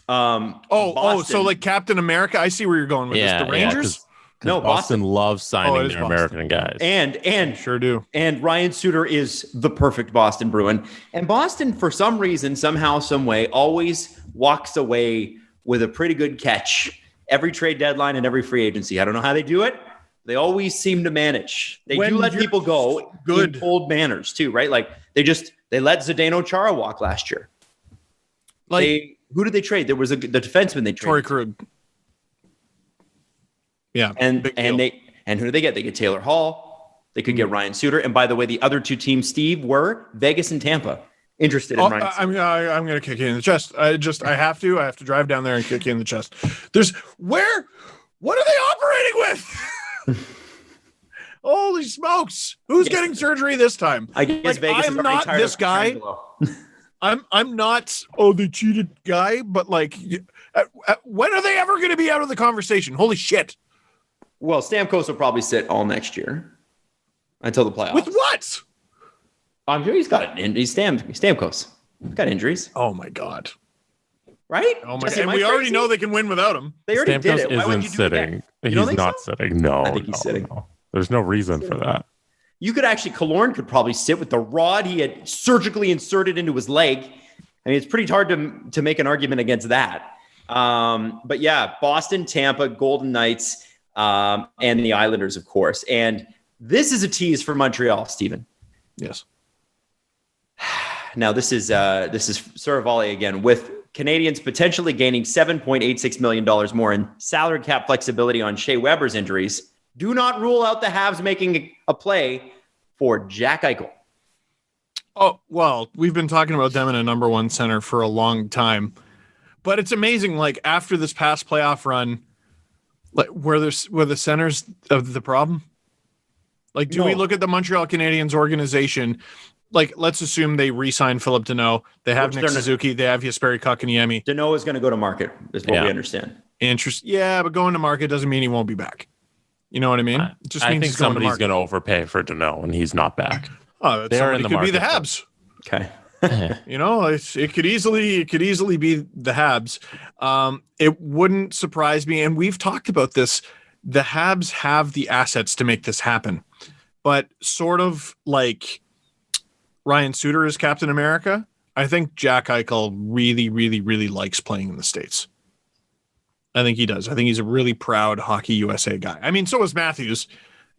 So like Captain America. I see where you're going with this. The Rangers. No, Boston loves signing their American guys. And sure do. And Ryan Suter is the perfect Boston Bruin. And Boston, for some reason, somehow, some way, always walks away with a pretty good catch every trade deadline and every free agency. I don't know how they do it. They always seem to manage. They do let people go in old manners too, right? Like they let Zdeno Chara walk last year. Who did they trade? There was the defenseman they traded. Torrey Krug. Yeah. And who do they get? They get Taylor Hall. They could get Ryan Suter. And by the way, the other two teams, Steve, were Vegas and Tampa interested in Ryan Suter. I'm going to kick you in the chest. I have to drive down there and kick you in the chest. What are they operating with? Holy smokes. Who's getting surgery this time? I guess Vegas I'm not this guy. I'm not, they cheated guy, but when are they ever going to be out of the conversation? Holy shit. Well, Stamkos will probably sit all next year until the playoffs. With what? I'm sure he's got an injury. Stamkos. He's got injuries. Oh, my God. Right? Oh, my God. And we already know they can win without him. They already Stamkos did it. Why would you do it sitting. He's not sitting. No. I think he's sitting. No. There's no reason for that. You could actually, Killorn could probably sit with the rod he had surgically inserted into his leg. I mean, it's pretty hard to make an argument against that. But yeah, Boston, Tampa, Golden Knights, and the Islanders, of course. And this is a tease for Montreal, Stephen. Yes. Now, this is Saravalli again, with Canadians potentially gaining $7.86 million more in salary cap flexibility on Shea Weber's injuries. Do not rule out the Habs making a play for Jack Eichel. Oh, well, we've been talking about them in a number one center for a long time. But it's amazing, after this past playoff run, were the centers of the problem? Do we look at the Montreal Canadiens organization? Let's assume they re-sign Philip Deneau. They have Nick Suzuki. They have Jesperi Kotkaniemi. Deneau is going to go to market, is what we understand. Yeah, but going to market doesn't mean he won't be back. You know what I mean? It just means I think somebody's going to overpay for Deneau when he's not back. Oh, somebody could be the Habs. Okay. It could easily be the Habs. It wouldn't surprise me. And we've talked about this. The Habs have the assets to make this happen, but sort of like Ryan Suter is Captain America. I think Jack Eichel really, really, really likes playing in the States. I think he does. I think he's a really proud Hockey USA guy. I mean, so is Matthews,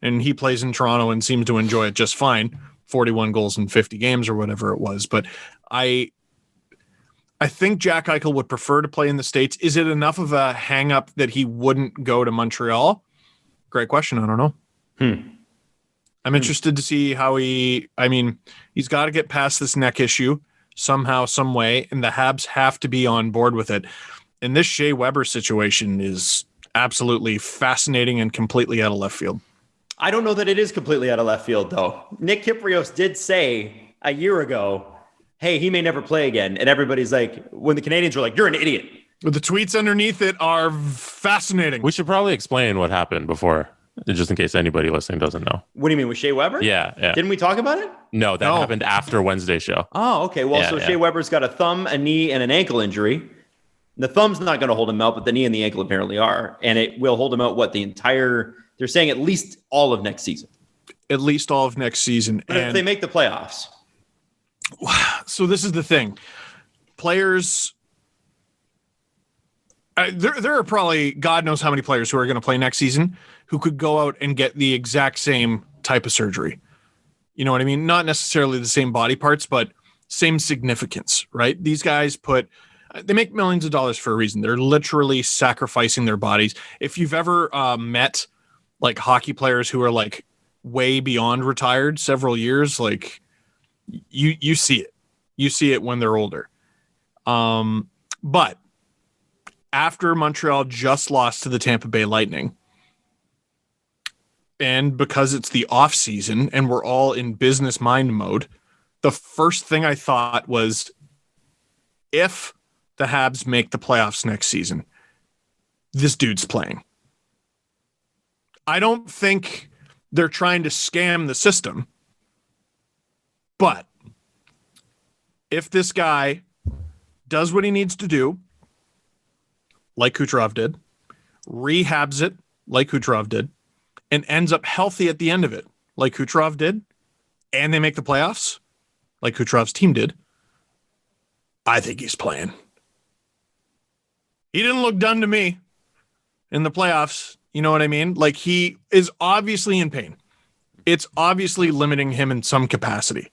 and he plays in Toronto and seems to enjoy it just fine. 41 goals in 50 games or whatever it was. But I think Jack Eichel would prefer to play in the States. Is it enough of a hang up that he wouldn't go to Montreal? Great question. I don't know. I'm interested to see how he's got to get past this neck issue somehow, some way, and the Habs have to be on board with it. And this Shea Weber situation is absolutely fascinating and completely out of left field. I don't know that it is completely out of left field, though. Nick Kypreos did say a year ago, hey, he may never play again. And everybody's like, when the Canadians were like, you're an idiot. But the tweets underneath it are fascinating. We should probably explain what happened before, just in case anybody listening doesn't know. What do you mean, with Shea Weber? Yeah. Didn't we talk about it? No, that happened after Wednesday's show. Oh, okay. Well, Shea Weber's got a thumb, a knee, and an ankle injury. The thumb's not going to hold him out, but the knee and the ankle apparently are. And it will hold him out, they're saying at least all of next season. At least all of next season. But if they make the playoffs. So this is the thing. Players There are probably God knows how many players who are going to play next season who could go out and get the exact same type of surgery. You know what I mean? Not necessarily the same body parts, but same significance, right? These guys they make millions of dollars for a reason. They're literally sacrificing their bodies. If you've ever met like hockey players who are like way beyond retired several years, like you see it. You see it when they're older. But after Montreal just lost to the Tampa Bay Lightning, and because it's the off season and we're all in business mind mode, the first thing I thought was, if the Habs make the playoffs next season, this dude's playing. I don't think they're trying to scam the system, but if this guy does what he needs to do, like Kucherov did, rehabs it like Kucherov did, and ends up healthy at the end of it like Kucherov did, and they make the playoffs like Kucherov's team did, I think he's playing. He didn't look done to me in the playoffs. You know what I mean? Like, he is obviously in pain. It's obviously limiting him in some capacity.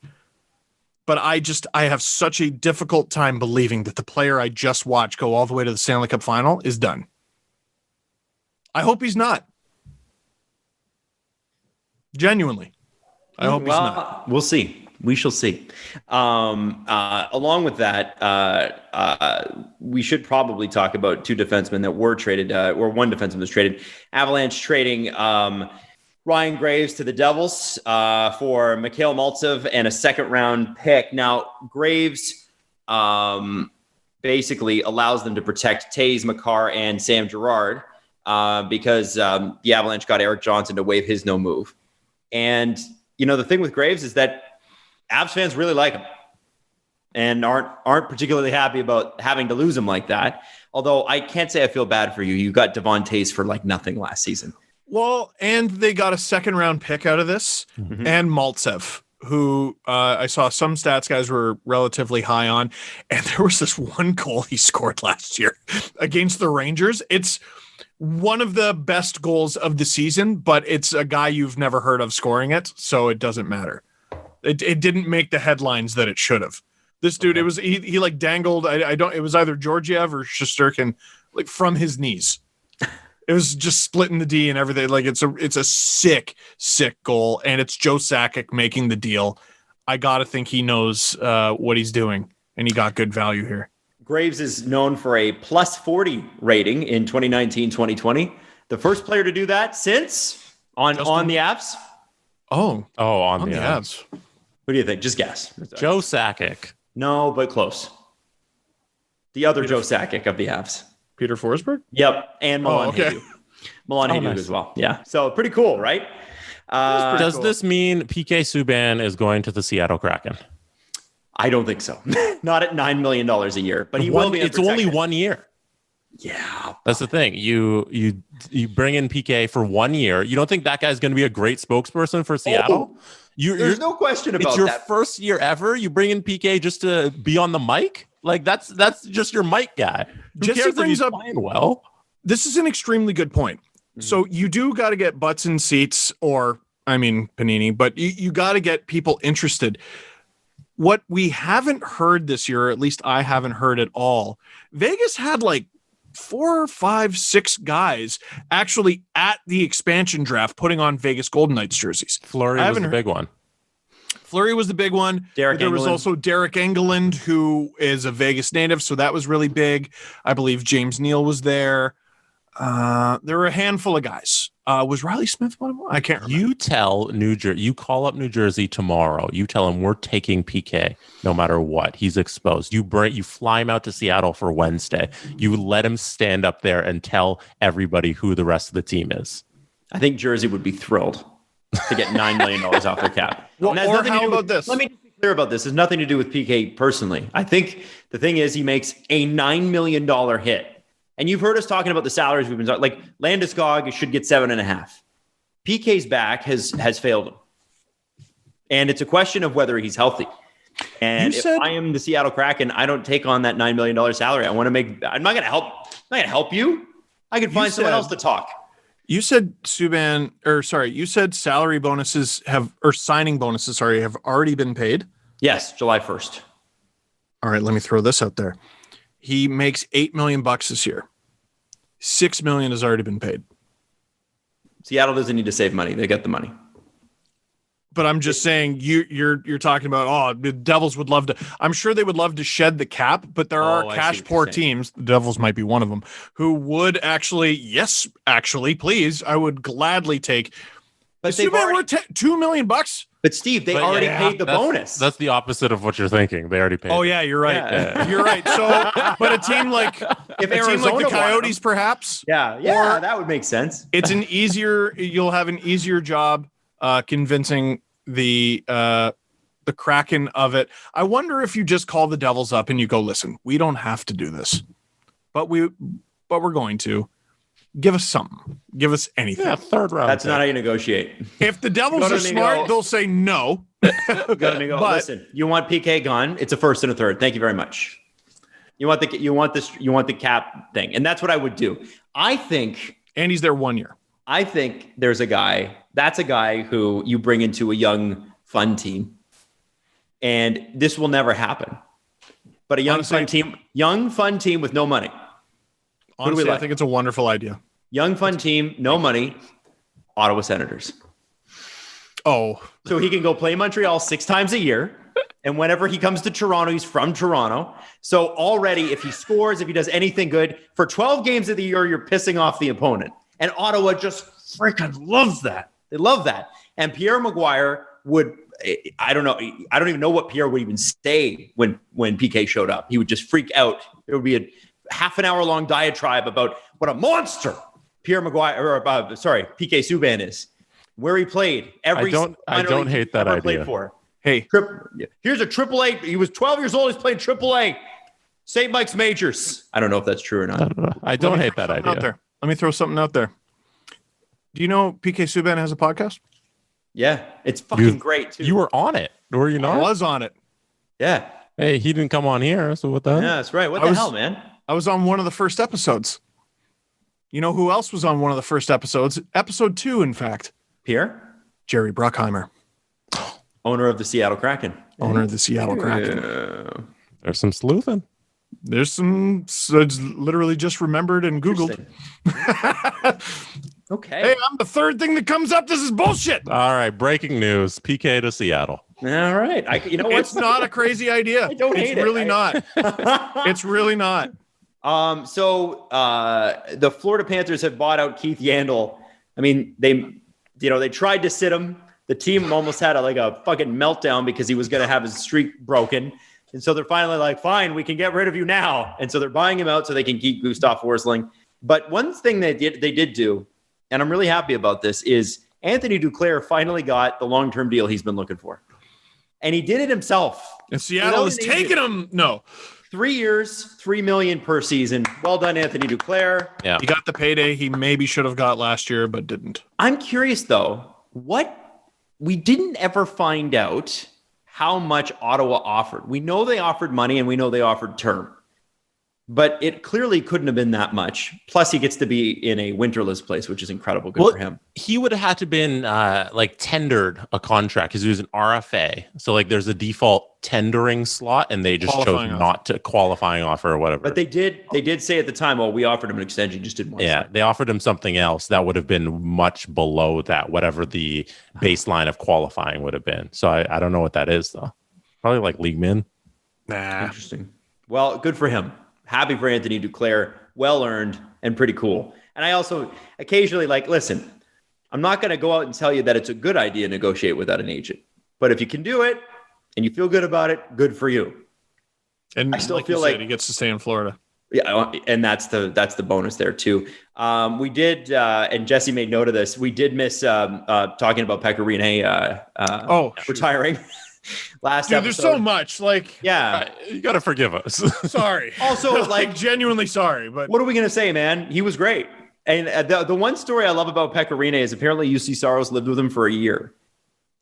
But I have such a difficult time believing that the player I just watched go all the way to the Stanley Cup final is done. I hope he's not. Genuinely. I hope he's not. We'll see. We shall see. Along with that, we should probably talk about two defensemen that were traded, or one defenseman was traded. Avalanche trading Ryan Graves to the Devils for Mikhail Maltsev and a second-round pick. Now, Graves basically allows them to protect Taze, Makar, and Sam Girard because the Avalanche got Eric Johnson to waive his no move. And, you know, the thing with Graves is that Avs fans really like him and aren't particularly happy about having to lose him like that. Although I can't say I feel bad for you. You got Devon Taze for like nothing last season. Well, and they got a second-round pick out of this, and Maltsev, who I saw some stats guys were relatively high on, and there was this one goal he scored last year against the Rangers. It's one of the best goals of the season, but it's a guy you've never heard of scoring it, so it doesn't matter. It didn't make the headlines that it should have. This dude, it was he like dangled. It was either Georgiev or Shesterkin, like from his knees. It was just splitting the D and everything. Like it's a sick goal, and it's Joe Sakic making the deal. I gotta think he knows what he's doing, and he got good value here. Graves is known for a plus 40 rating in 2019-2020. The first player to do that since on the Avs. Oh, on the Avs. What do you think? Just guess. Joe Sakic. No, but close. The other Joe Sakic of the Avs. Peter Forsberg? Yep, and Milan Haydu. Milan Haydu nice. as well. Yeah, so pretty cool, right? Does this mean PK Subban is going to the Seattle Kraken? I don't think so. Not at $9 million a year, but he will be. It's only 1 year. Yeah, that's the thing. You bring in PK for 1 year. You don't think that guy's going to be a great spokesperson for Seattle? There's no question about that. It's your first year ever. You bring in PK just to be on the mic. Like that's just your mic guy. Jesse brings up playing well. This is an extremely good point. So you do got to get butts in seats, or I mean Panini, but you got to get people interested. What we haven't heard this year, or at least I haven't heard at all, Vegas had like 4, 5, 6 guys actually at the expansion draft putting on Vegas Golden Knights jerseys. Fleury was the big one. Fleury was the big one. There was also Derek Engeland, who is a Vegas native, so that was really big. I believe James Neal was there. There were a handful of guys. Was Riley Smith one of them? I can't remember. You tell New Jersey, you call up New Jersey tomorrow. You tell him we're taking PK no matter what. He's exposed. You fly him out to Seattle for Wednesday. You let him stand up there and tell everybody who the rest of the team is. I think Jersey would be thrilled to get $9 million off their cap. Well, or how about this? Let me be clear about this. It has nothing to do with PK personally. I think the thing is he makes a $9 million hit. And you've heard us talking about the salaries we've been talking. Like Landeskog should get 7.5. PK's back has failed him. And it's a question of whether he's healthy. And if I am the Seattle Kraken, I don't take on that $9 million salary. I'm not going to help you. I can find someone else to talk. You said you said salary bonuses signing bonuses have already been paid? Yes, July 1st. All right, let me throw this out there. He makes $8 million this year. $6 million has already been paid. Seattle doesn't need to save money. They get the money. But I'm just saying you're talking about, the Devils would love to. I'm sure they would love to shed the cap, but there are cash poor teams. The Devils might be one of them who would actually, please. I would gladly take. But they've already $2 million. But Steve, they already paid the bonus. That's the opposite of what you're thinking. They already paid. Oh yeah, you're right. Yeah. You're right. So, but a team like the Coyotes, perhaps. Yeah, that would make sense. You'll have an easier job convincing the Kraken of it. I wonder if you just call the Devils up and you go, listen, we don't have to do this, but we're going to. Give us something. Give us anything. Yeah, third round. That's not how you negotiate. If the Devils are smart, they'll say no. Listen, you want PK gone? It's a first and a third. Thank you very much. You want the cap thing, and that's what I would do. I think, and he's there 1 year. I think there's a guy. That's a guy who you bring into a young, fun team, and this will never happen. But a young, fun team with no money. Honestly, I think it's a wonderful idea. Young, fun team, no money, Ottawa Senators. Oh. So he can go play Montreal 6 times a year. And whenever he comes to Toronto, he's from Toronto. So already, if he scores, if he does anything good, for 12 games of the year, you're pissing off the opponent. And Ottawa just freaking loves that. They love that. And Pierre Maguire would, I don't know. I don't even know what Pierre would even say when PK showed up. He would just freak out. There would be a half an hour long diatribe about what a monster PK Subban is, where he played every. I don't hate that idea. Played for. Hey, here's a AAA. He was 12 years old. He's playing AAA. St. Mike's Majors. I don't know if that's true or not. I don't hate that idea. Let me throw something out there. Do you know PK Subban has a podcast? Yeah, it's fucking great too. You were on it, were you not? I was on it. Yeah. Hey, he didn't come on here, so what the hell? Yeah, that's right. What the hell, man? I was on one of the first episodes. You know who else was on one of the first episodes? Episode 2, in fact. Pierre? Jerry Bruckheimer. Owner of the Seattle Kraken. Owner of the Seattle Kraken. There's some sleuthing. There's some, literally just remembered and Googled. Okay. Hey, I'm the third thing that comes up. This is bullshit. All right, breaking news. PK to Seattle. All right. You know what? It's not a crazy idea. I don't hate it. It's really not. It's really not. So the Florida Panthers have bought out Keith Yandle. I mean, they tried to sit him. The team almost had a fucking meltdown because he was going to have his streak broken. And so they're finally like, fine, we can get rid of you now. And so they're buying him out so they can keep Gustav Forsling. But one thing they did do, and I'm really happy about this, is Anthony Duclair finally got the long-term deal he's been looking for. And he did it himself. And Seattle is taking him. No. 3 years, $3 million per season. Well done, Anthony Duclair. Yeah. He got the payday he maybe should have got last year, but didn't. I'm curious, though, we didn't ever find out how much Ottawa offered. We know they offered money and we know they offered term. But it clearly couldn't have been that much. Plus, he gets to be in a winterless place, which is incredible. Good for him. He would have had to been tendered a contract because he was an RFA. So there's a default tendering slot, and they just chose not to qualifying offer or whatever. But they did say at the time, we offered him an extension, just didn't want to. Yeah, they offered him something else that would have been much below that, whatever the baseline of qualifying would have been. So I don't know what that is though. Probably like league min. Nah. Interesting. Well, good for him. Happy for Anthony Duclair, well earned and pretty cool. And I also occasionally listen, I'm not going to go out and tell you that it's a good idea to negotiate without an agent. But if you can do it and you feel good about it, good for you. And I still feel like he gets to stay in Florida. Yeah, and that's the bonus there too. We did, and Jesse made note of this. We did miss talking about Patrik Laine retiring. Last episode. There's so much you got to forgive us. Sorry. Also, genuinely sorry, but what are we going to say, man? He was great. And the one story I love about Patrik Laine is apparently UC Saros lived with him for a year.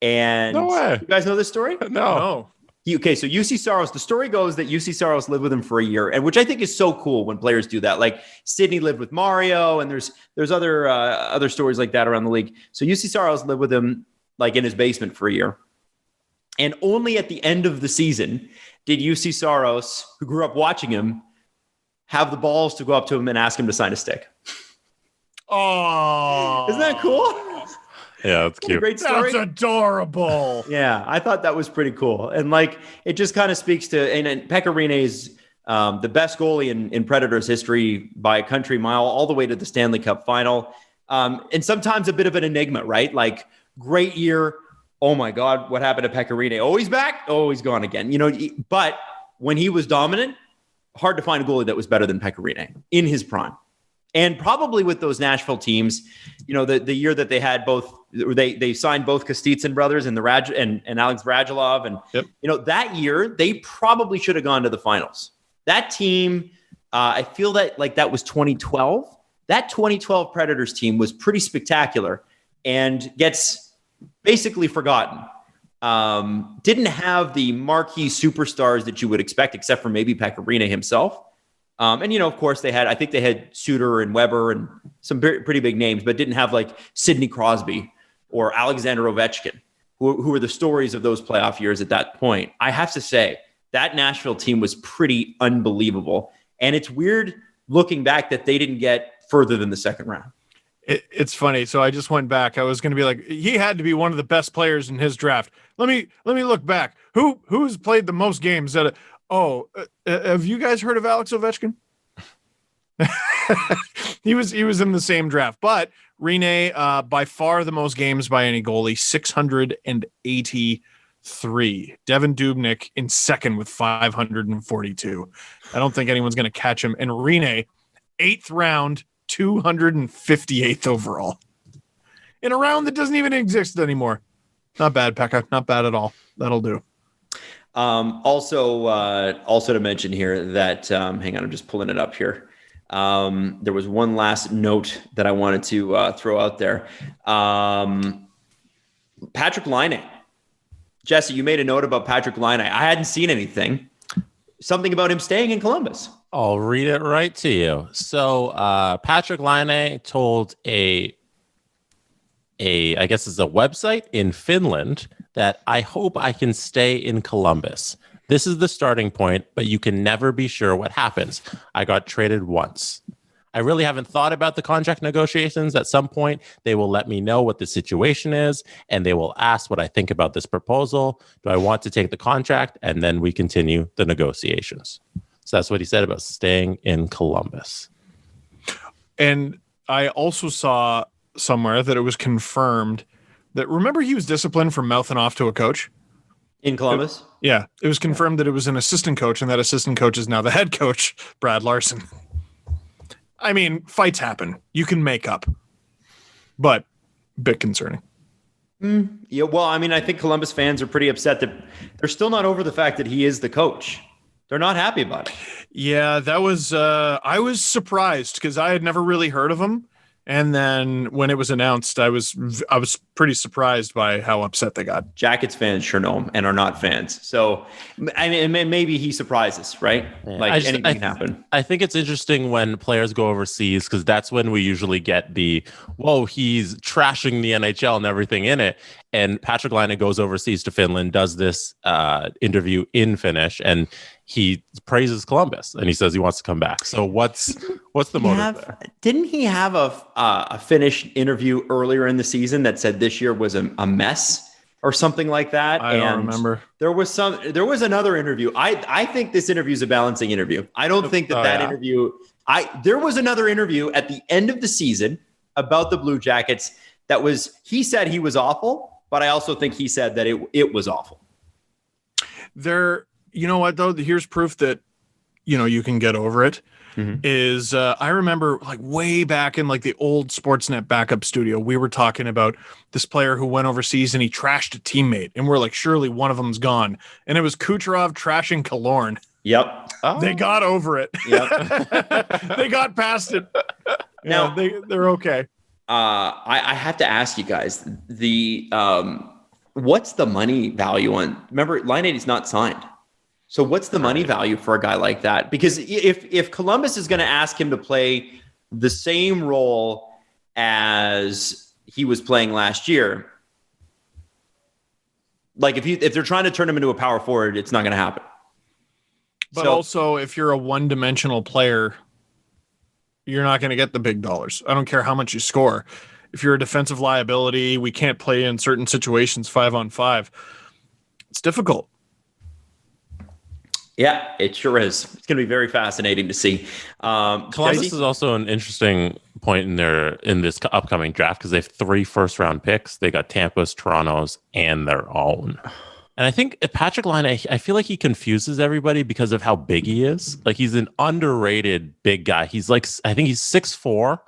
And no way. You guys know this story? No. So UC Saros, the story goes that UC Saros lived with him for a year, and which I think is so cool when players do that. Like Sidney lived with Mario, and there's other stories like that around the league. So UC Saros lived with him like in his basement for a year. And only at the end of the season did UC Saros, who grew up watching him, have the balls to go up to him and ask him to sign a stick. Oh, isn't that cool? Yeah, that's cute. Great story. That's adorable. Yeah, I thought that was pretty cool. And like, it just kind of speaks to, and Pekka Rinne's the best goalie in Predators history by a country mile, all the way to the Stanley Cup final. And sometimes a bit of an enigma, right? Like, great year. Oh my God, what happened to Pekka Rinne? Oh, he's back. Oh, he's gone again. But when he was dominant, hard to find a goalie that was better than Pekka Rinne in his prime. And probably with those Nashville teams, the year that they had both, they signed both Kostitsyn brothers and and Alex Radulov. And, that year, they probably should have gone to the finals. That team, I feel that was 2012. That 2012 Predators team was pretty spectacular and gets basically forgotten. Didn't have the marquee superstars that you would expect, except for maybe Pekka Rinne himself. And, of course, they had Suter and Weber and some pretty big names, but didn't have like Sidney Crosby or Alexander Ovechkin, who were the stories of those playoff years at that point. I have to say that Nashville team was pretty unbelievable. And it's weird looking back that they didn't get further than the second round. It's funny. So I just went back. I was going to be like, he had to be one of the best players in his draft. Let me look back. Who's played the most games at have you guys heard of Alex Ovechkin? He was in the same draft, but Rinne, by far the most games by any goalie, 683. Devin Dubnyk in second with 542. I don't think anyone's going to catch him. And Rinne, 8th round, 258th overall. In a round that doesn't even exist anymore. Not bad, Pekka. Not bad at all. That'll do. Also to mention here that, hang on, I'm just pulling it up here. There was one last note that I wanted to throw out there. Patrik Laine. Jesse, you made a note about Patrik Laine. I hadn't seen anything. Something about him staying in Columbus. I'll read it right to you. So Patrik Laine told I guess it's a website in Finland that I hope I can stay in Columbus. This is the starting point, but you can never be sure what happens. I got traded once. I really haven't thought about the contract negotiations. At some point, they will let me know what the situation is, and they will ask what I think about this proposal. Do I want to take the contract? And then we continue the negotiations. So that's what he said about staying in Columbus. And I also saw somewhere that it was confirmed that, remember, he was disciplined for mouthing off to a coach in Columbus. It was confirmed that it was an assistant coach, and that assistant coach is now the head coach, Brad Larson. I mean, fights happen. You can make up, but a bit concerning. Yeah, well, I mean, I think Columbus fans are pretty upset that they're still not over the fact that he is the coach. They're not happy about it. Yeah, that was, I was surprised because I had never really heard of him. And then when it was announced, I was pretty surprised by how upset they got. Jackets fans sure know him and are not fans. So, I mean, maybe he surprises, right? Yeah. Like anything can happen. I think it's interesting when players go overseas because that's when we usually get he's trashing the NHL and everything in it. And Patrik Laine goes overseas to Finland, does this interview in Finnish, and he praises Columbus and he says he wants to come back. So what's the motive there? Didn't he have a Finnish interview earlier in the season that said this year was a mess or something like that? I don't remember. There was another interview. I think this interview is a balancing interview. I don't think that interview. There was another interview at the end of the season about the Blue Jackets he said he was awful, but I also think he said that it was awful. You know what, though? Here's proof that, you can get over it. Mm-hmm. Is I remember like way back in like the old Sportsnet backup studio, we were talking about this player who went overseas and he trashed a teammate. And we're like, surely one of them's gone. And it was Kucherov trashing Killorn. Yep. Oh. They got over it. Yep. They got past it. Now they're okay. I have to ask you guys, what's the money value on? Remember, Laine is not signed. So what's the money value for a guy like that? Because if Columbus is going to ask him to play the same role as he was playing last year, like if they're trying to turn him into a power forward, it's not going to happen. But also, if you're a one-dimensional player, you're not going to get the big dollars. I don't care how much you score. If you're a defensive liability, we can't play in certain situations 5-on-5. It's difficult. Yeah, it sure is. It's going to be very fascinating to see. Columbus is also an interesting point in this upcoming draft because they have 3 first-round picks. They got Tampa's, Toronto's, and their own. And I think Patrik Laine, I feel like he confuses everybody because of how big he is. Like, he's an underrated big guy. He's like, I think he's 6'4"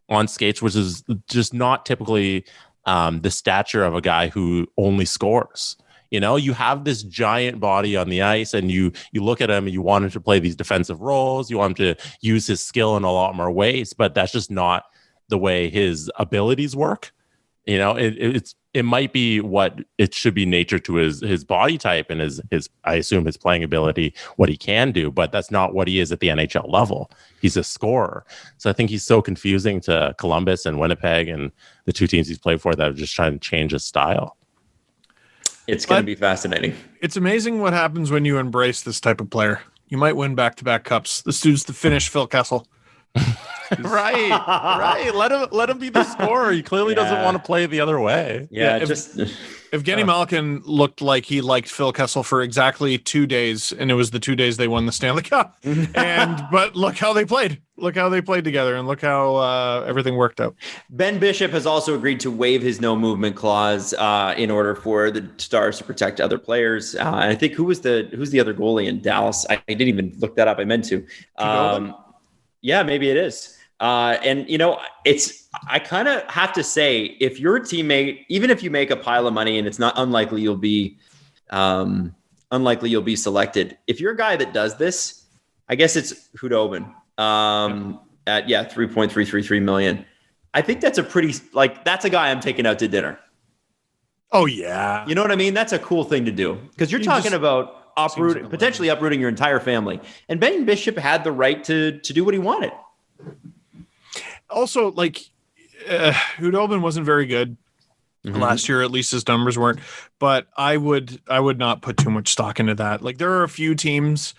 on skates, which is just not typically the stature of a guy who only scores. You know, you have this giant body on the ice and you look at him and you want him to play these defensive roles. You want him to use his skill in a lot more ways, but that's just not the way his abilities work. You know, it might be what it should be nature to his body type and his I assume his playing ability, what he can do, but that's not what he is at the NHL level. He's a scorer. So I think he's so confusing to Columbus and Winnipeg and the 2 teams he's played for that are just trying to change his style. It's going to be fascinating. It's amazing what happens when you embrace this type of player. You might win back-to-back cups. This dude's the Finnish Phil Kessel. Right. Let him be the scorer. He clearly doesn't want to play the other way. If Evgeny Malkin looked like he liked Phil Kessel for exactly 2 days, and it was the 2 days they won the Stanley Cup. But look how they played. Look how they played together, and look how everything worked out. Ben Bishop has also agreed to waive his no movement clause in order for the Stars to protect other players. And I think who's the other goalie in Dallas? I didn't even look that up. I meant to. Yeah, maybe it is. And you know, I kind of have to say, if your teammate, even if you make a pile of money and it's not unlikely you'll be selected, if you're a guy that does this, I guess it's Hudobin at 3.333 million. I think that's that's a guy I'm taking out to dinner. Oh yeah. You know what I mean? That's a cool thing to do because you're talking about potentially uprooting your entire family. And Ben Bishop had the right to do what he wanted. Also, Hudobin wasn't very good last year. At least his numbers weren't. But I would not put too much stock into that. Like, there are a few teams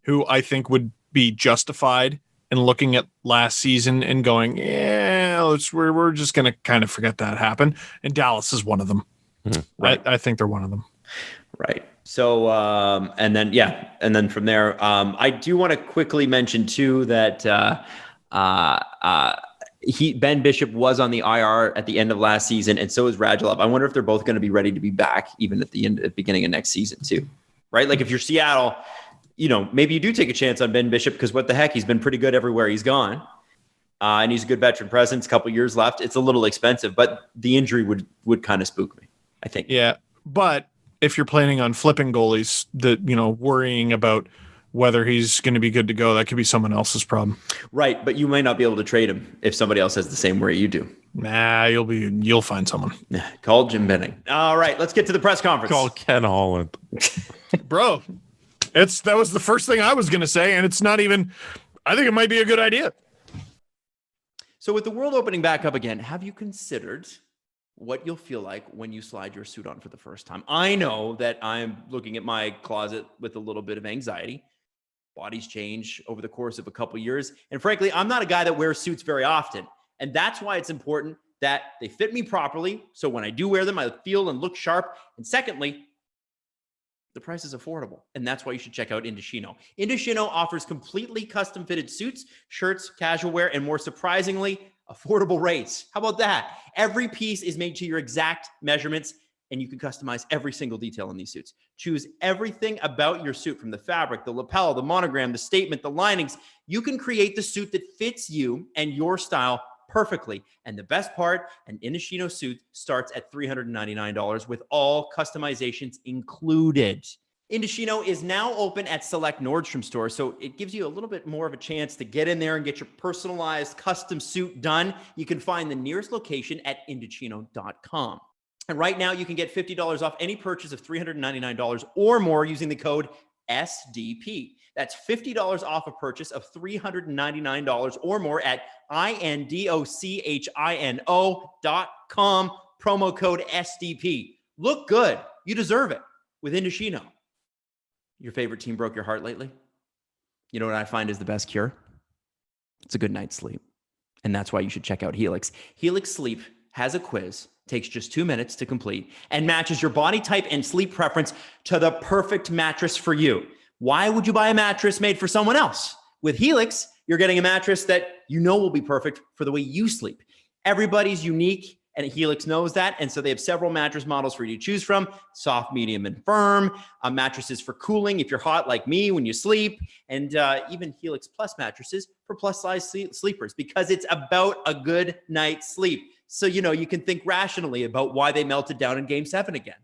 who I think would be justified in looking at last season and going, we're just going to kind of forget that happened. And Dallas is one of them. Right. I think they're one of them. Right. So, and then from there, I do want to quickly mention too that Ben Bishop was on the IR at the end of last season, and so is Radulov. I wonder if they're both going to be ready to be back even at the beginning of next season too, right? Like if you're Seattle, you know, maybe you do take a chance on Ben Bishop because what the heck, he's been pretty good everywhere he's gone, and he's a good veteran presence. A couple years left. It's a little expensive, but the injury would kind of spook me, I think. Yeah, but if you're planning on flipping goalies, worrying about whether he's going to be good to go, that could be someone else's problem. Right, but you might not be able to trade him if somebody else has the same worry you do. Nah, you'll find someone. Call Jim Benning. All right, let's get to the press conference. Call Ken Holland. Bro, that was the first thing I was going to say, and it's not even, I think it might be a good idea. So with the world opening back up again, have you considered what you'll feel like when you slide your suit on for the first time? I know that I'm looking at my closet with a little bit of anxiety. Bodies change over the course of a couple years. And frankly, I'm not a guy that wears suits very often. And that's why it's important that they fit me properly. So when I do wear them, I feel and look sharp. And secondly, the price is affordable. And that's why you should check out Indochino. Indochino offers completely custom fitted suits, shirts, casual wear, and more surprisingly, affordable rates. How about that? Every piece is made to your exact measurements, and you can customize every single detail in these suits. Choose everything about your suit, from the fabric, the lapel, the monogram, the statement, the linings. You can create the suit that fits you and your style perfectly. And the best part, an Indochino suit starts at $399 with all customizations included. Indochino is now open at select Nordstrom stores, so it gives you a little bit more of a chance to get in there and get your personalized custom suit done. You can find the nearest location at Indochino.com. And right now you can get $50 off any purchase of $399 or more using the code SDP. That's $50 off a purchase of $399 or more at INDOCHINO.com, promo code SDP. Look good. You deserve it with Indochino. Your favorite team broke your heart lately? You know what I find is the best cure? It's a good night's sleep. And that's why you should check out Helix. Helix Sleep has a quiz, takes just 2 minutes to complete, and matches your body type and sleep preference to the perfect mattress for you. Why would you buy a mattress made for someone else? With Helix, you're getting a mattress that you know will be perfect for the way you sleep. Everybody's unique, and Helix knows that, and so they have several mattress models for you to choose from: soft, medium, and firm. Mattresses for cooling if you're hot like me when you sleep, and even Helix Plus mattresses for plus-size sleepers, because it's about a good night's sleep. So, you can think rationally about why they melted down in Game 7 again.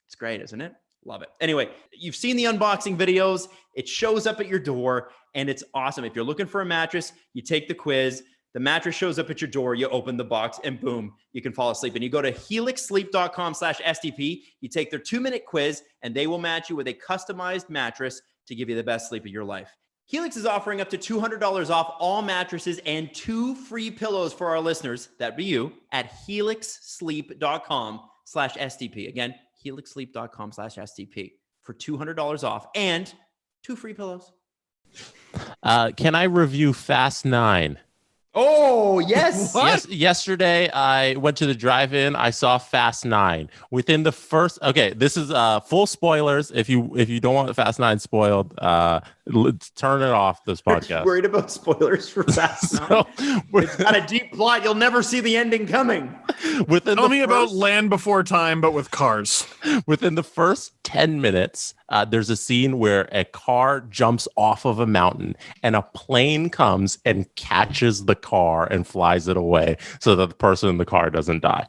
It's great, isn't it? Love it. Anyway, you've seen the unboxing videos. It shows up at your door, and it's awesome. If you're looking for a mattress, you take the quiz. The mattress shows up at your door. You open the box, and boom, you can fall asleep. And you go to helixsleep.com/SDP. You take their 2-minute quiz, and they will match you with a customized mattress to give you the best sleep of your life. Helix is offering up to $200 off all mattresses and 2 free pillows for our listeners. That'd be you at helixsleep.com/SDP. Again, helixsleep.com/SDP for $200 off and 2 free pillows. Can I review Fast 9? Oh, yes. Yesterday, I went to the drive-in. I saw Fast 9. Within the first... Okay, this is full spoilers. If you don't want Fast 9 spoiled, let's turn it off, this podcast. You're worried about spoilers for Fast 9? It's got a deep plot. You'll never see the ending coming. Tell me about Land Before Time, but with cars. Within the first 10 minutes, there's a scene where a car jumps off of a mountain and a plane comes and catches the car and flies it away so that the person in the car doesn't die.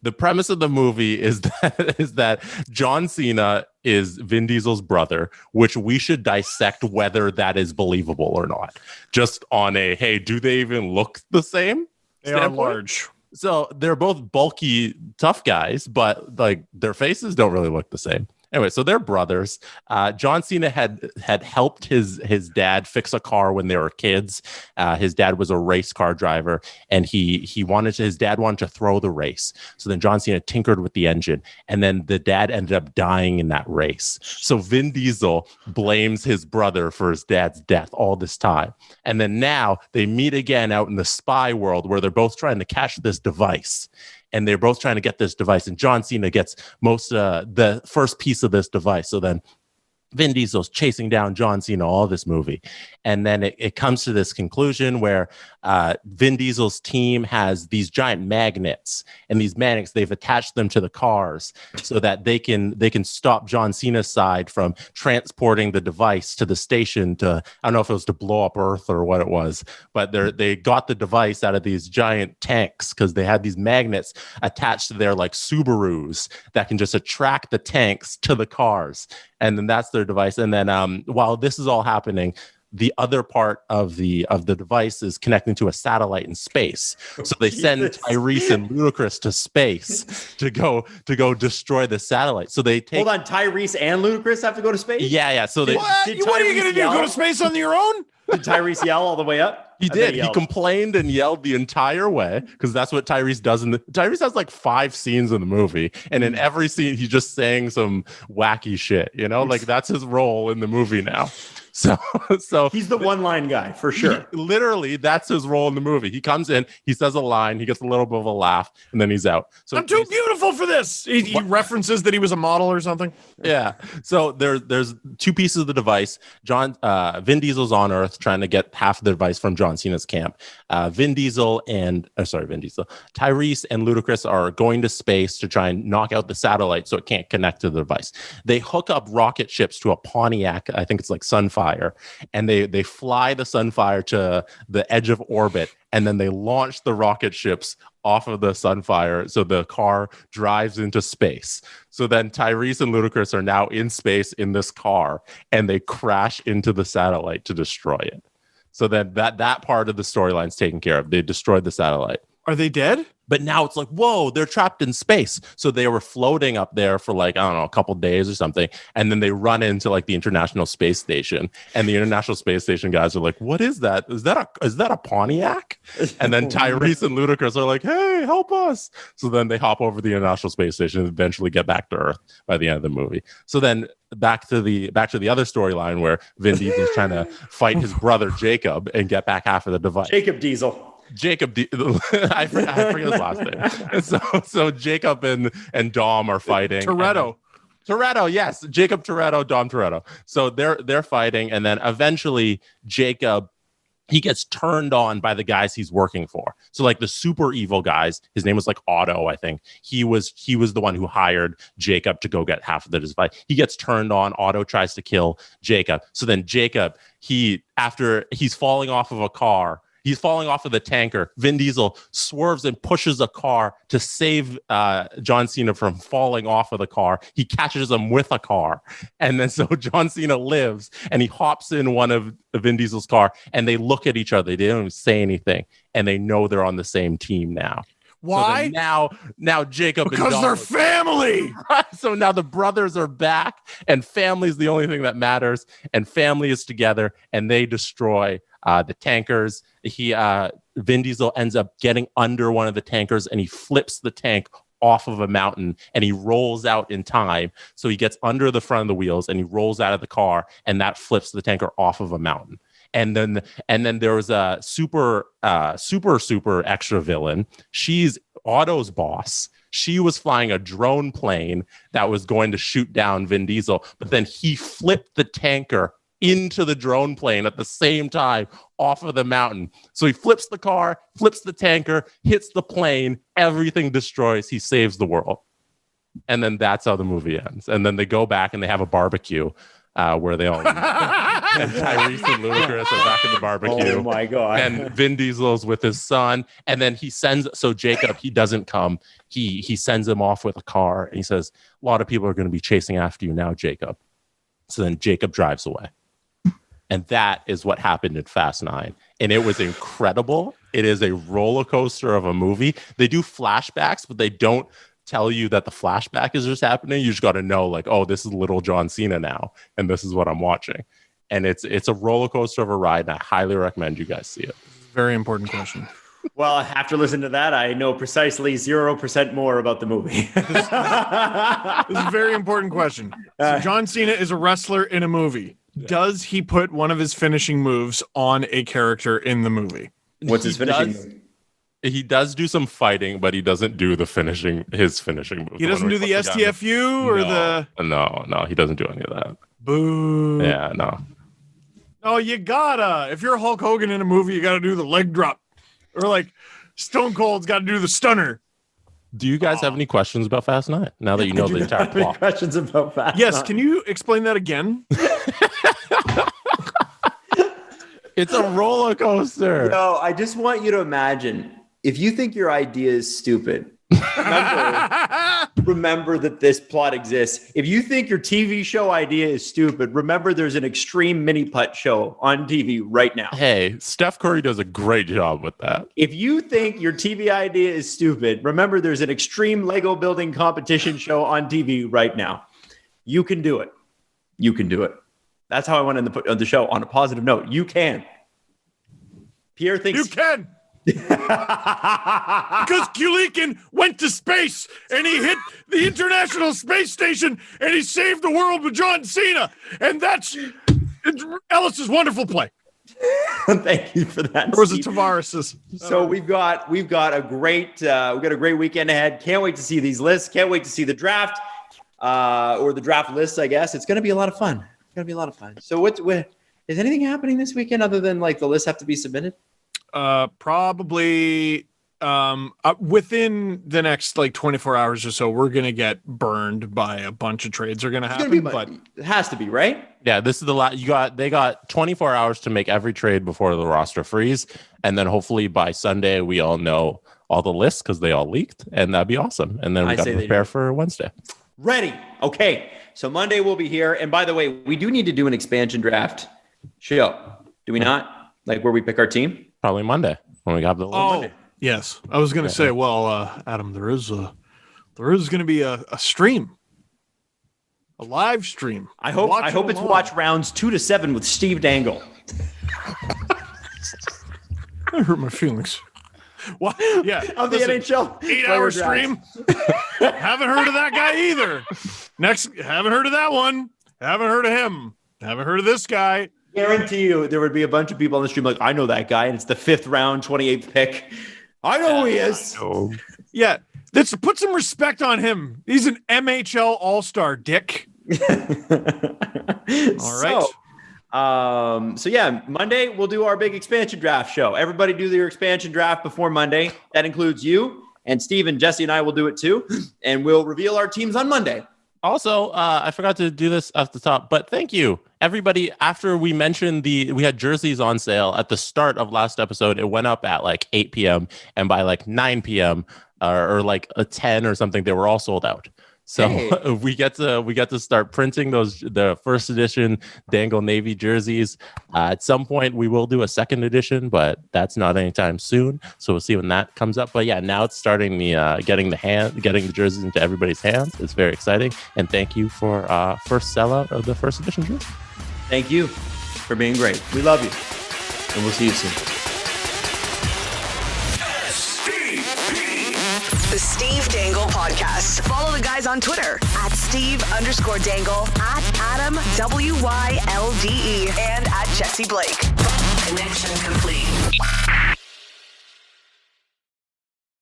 The premise of the movie is that John Cena is Vin Diesel's brother, which we should dissect whether that is believable or not. Just on a, hey, do they even look the same? They are large. So they're both bulky, tough guys, but like their faces don't really look the same. Anyway, so they're brothers. John Cena had helped his dad fix a car when they were kids. His dad was a race car driver, and his dad wanted to throw the race. So then John Cena tinkered with the engine, and then the dad ended up dying in that race. So Vin Diesel blames his brother for his dad's death all this time. And then now they meet again out in the spy world where they're both trying to catch this device. And they're both trying to get this device, and John Cena gets the first piece of this device. So then Vin Diesel's chasing down John Cena all this movie. And then it comes to this conclusion where Vin Diesel's team has these giant magnets, and these magnets, they've attached them to the cars so that they can stop John Cena's side from transporting the device to the station to, I don't know if it was to blow up Earth or what it was, but they got the device out of these giant tanks because they had these magnets attached to their like Subarus that can just attract the tanks to the cars. And then that's their device. And then while this is all happening, the other part of the device is connecting to a satellite in space. So they send Tyrese and Ludacris to space to go destroy the satellite. So they take... Hold on, Tyrese and Ludacris have to go to space? Yeah. So they... What are you going to do? Go to space on your own? Did Tyrese yell all the way up? He did. He complained and yelled the entire way because that's what Tyrese does. Tyrese has like 5 scenes in the movie, and in every scene he's just saying some wacky shit. Like that's his role in the movie now. So he's the one-line guy for sure. Literally, that's his role in the movie. He comes in, he says a line, he gets a little bit of a laugh, and then he's out. So I'm too beautiful for this. He references that he was a model or something. Yeah. So there's 2 pieces of the device. Vin Diesel's on Earth trying to get half of the device from John Cena's camp. Tyrese and Ludacris are going to space to try and knock out the satellite so it can't connect to the device. They hook up rocket ships to a Pontiac, I think it's like Sunfire, and they fly the Sunfire to the edge of orbit, and then they launch the rocket ships off of the Sunfire so the car drives into space. So then Tyrese and Ludacris are now in space in this car, and they crash into the satellite to destroy it. So then that part of the storyline's taken care of. They destroyed the satellite. Are they dead? But now it's like, whoa, they're trapped in space. So they were floating up there for like, I don't know, a couple days or something. And then they run into like the International Space Station. And the International Space Station guys are like, what is that? Is that a Pontiac? And then Tyrese and Ludacris are like, hey, help us. So then they hop over the International Space Station and eventually get back to Earth by the end of the movie. So then back to the other storyline where Vin Diesel's trying to fight his brother Jacob and get back half of the device. I forget his last name. And so Jacob and Dom are fighting. Toretto, yes. Jacob Toretto, Dom Toretto. So they're fighting, and then eventually Jacob, he gets turned on by the guys he's working for. So like the super evil guys, his name was like Otto, I think. He was the one who hired Jacob to go get half of the device. He gets turned on. Otto tries to kill Jacob. So then Jacob, after he's falling off of a car, he's falling off of the tanker. Vin Diesel swerves and pushes a car to save John Cena from falling off of the car. He catches him with a car. And then so John Cena lives and he hops in one of Vin Diesel's car and they look at each other. They don't even say anything. And they know they're on the same team now. Why? So now Jacob because and they're family. So now the brothers are back and family is the only thing that matters. And family is together and they destroy the tankers. Vin Diesel ends up getting under one of the tankers and he flips the tank off of a mountain and he rolls out in time. So he gets under the front of the wheels and he rolls out of the car and that flips the tanker off of a mountain. And then there was a super extra villain. She's Otto's boss. She was flying a drone plane that was going to shoot down Vin Diesel, but then he flipped the tanker into the drone plane at the same time off of the mountain. So he flips the car, flips the tanker, hits the plane, everything destroys. He saves the world. And then that's how the movie ends. And then they go back and they have a barbecue where they all and Tyrese and Ludacris are back in the barbecue. Oh my God. And Vin Diesel's with his son. And then Jacob, he doesn't come. He sends him off with a car and he says, a lot of people are going to be chasing after you now, Jacob. So then Jacob drives away. And that is what happened in Fast 9. And it was incredible. It is a roller coaster of a movie. They do flashbacks, but they don't tell you that the flashback is just happening. You just got to know, like, oh, this is little John Cena now, and this is what I'm watching. And it's a roller coaster of a ride, and I highly recommend you guys see it. Very important question. Well, after listening to that, I know precisely 0% more about the movie. This is a very important question. So John Cena is a wrestler in a movie. Does he put one of his finishing moves on a character in the movie? What's his finishing move? He does do some fighting, but he doesn't do his finishing move. He doesn't do the STFU or the... No, he doesn't do any of that. Boo. Yeah, no. Oh, you gotta. If you're Hulk Hogan in a movie, you gotta do the leg drop. Or like Stone Cold's gotta do the stunner. Do you guys have any questions about Fast 9 now that you know the entire plot? Questions about Fast 9? Yes, can you explain that again? It's a roller coaster. No, I just want you to imagine, if you think your idea is stupid, remember that this plot exists. If you think your TV show idea is stupid, remember there's an extreme mini putt show on TV right now. Hey, Steph Curry does a great job with that. If you think your TV idea is stupid, remember there's an extreme Lego building competition show on TV right now. You can do it. You can do it. That's how I want to end the show on a positive note. You can. Pierre thinks... You can! Because Kulikin went to space and he hit the International Space Station and he saved the world with John Cena. And that's Ellis's wonderful play. Thank you for that. Or was it Tavares's? So we've got a great weekend ahead. Can't wait to see these lists. Can't wait to see the draft or the draft lists, I guess. It's going to be a lot of fun. So what is anything happening this weekend other than like the lists have to be submitted? Probably within the next like 24 hours or so, we're gonna get burned by a bunch of trades are gonna happen. But it has to be, right? Yeah, this is the lot. They got 24 hours to make every trade before the roster freeze, and then hopefully by Sunday we all know all the lists because they all leaked, and that'd be awesome. And then we got to prepare for Wednesday. Ready? Okay. So Monday we'll be here. And by the way, we do need to do an expansion draft show. Do we not? Like where we pick our team? Probably Monday when we have the Monday. Yes, I was going to say, well, Adam, there is going to be a stream, a live stream. I hope it's watch rounds 2 to 7 with Steve Dangle. I hurt my feelings. What? Yeah, on the NHL 8-hour stream. Haven't heard of that guy either. Next, haven't heard of that one. Haven't heard of him. Haven't heard of this guy. Guarantee you, there would be a bunch of people on the stream like, I know that guy, and it's the 5th round, 28th pick. I know who he is. Yeah, let's put some respect on him. He's an MHL All-Star, Dick. All right. So yeah, Monday we'll do our big expansion draft show. Everybody do their expansion draft before Monday. That includes you, and Steve and Jesse and I will do it too. And we'll reveal our teams on Monday. Also, I forgot to do this at the top, but thank you, everybody. After we mentioned we had jerseys on sale at the start of last episode, it went up at like 8 p.m. and by like 9 p.m. or like a 10 or something, they were all sold out. So hey. we get to start printing the first edition Dangle Navy jerseys. At some point, we will do a second edition, but that's not anytime soon. So we'll see when that comes up. But yeah, now it's starting getting the jerseys into everybody's hands. It's very exciting. And thank you for first sellout of the first edition jersey. Thank you for being great. We love you, and we'll see you soon. The Steve Dangle Podcast. Follow the guys on Twitter at Steve_Dangle, at Adam WYLDE, and at Jesse Blake.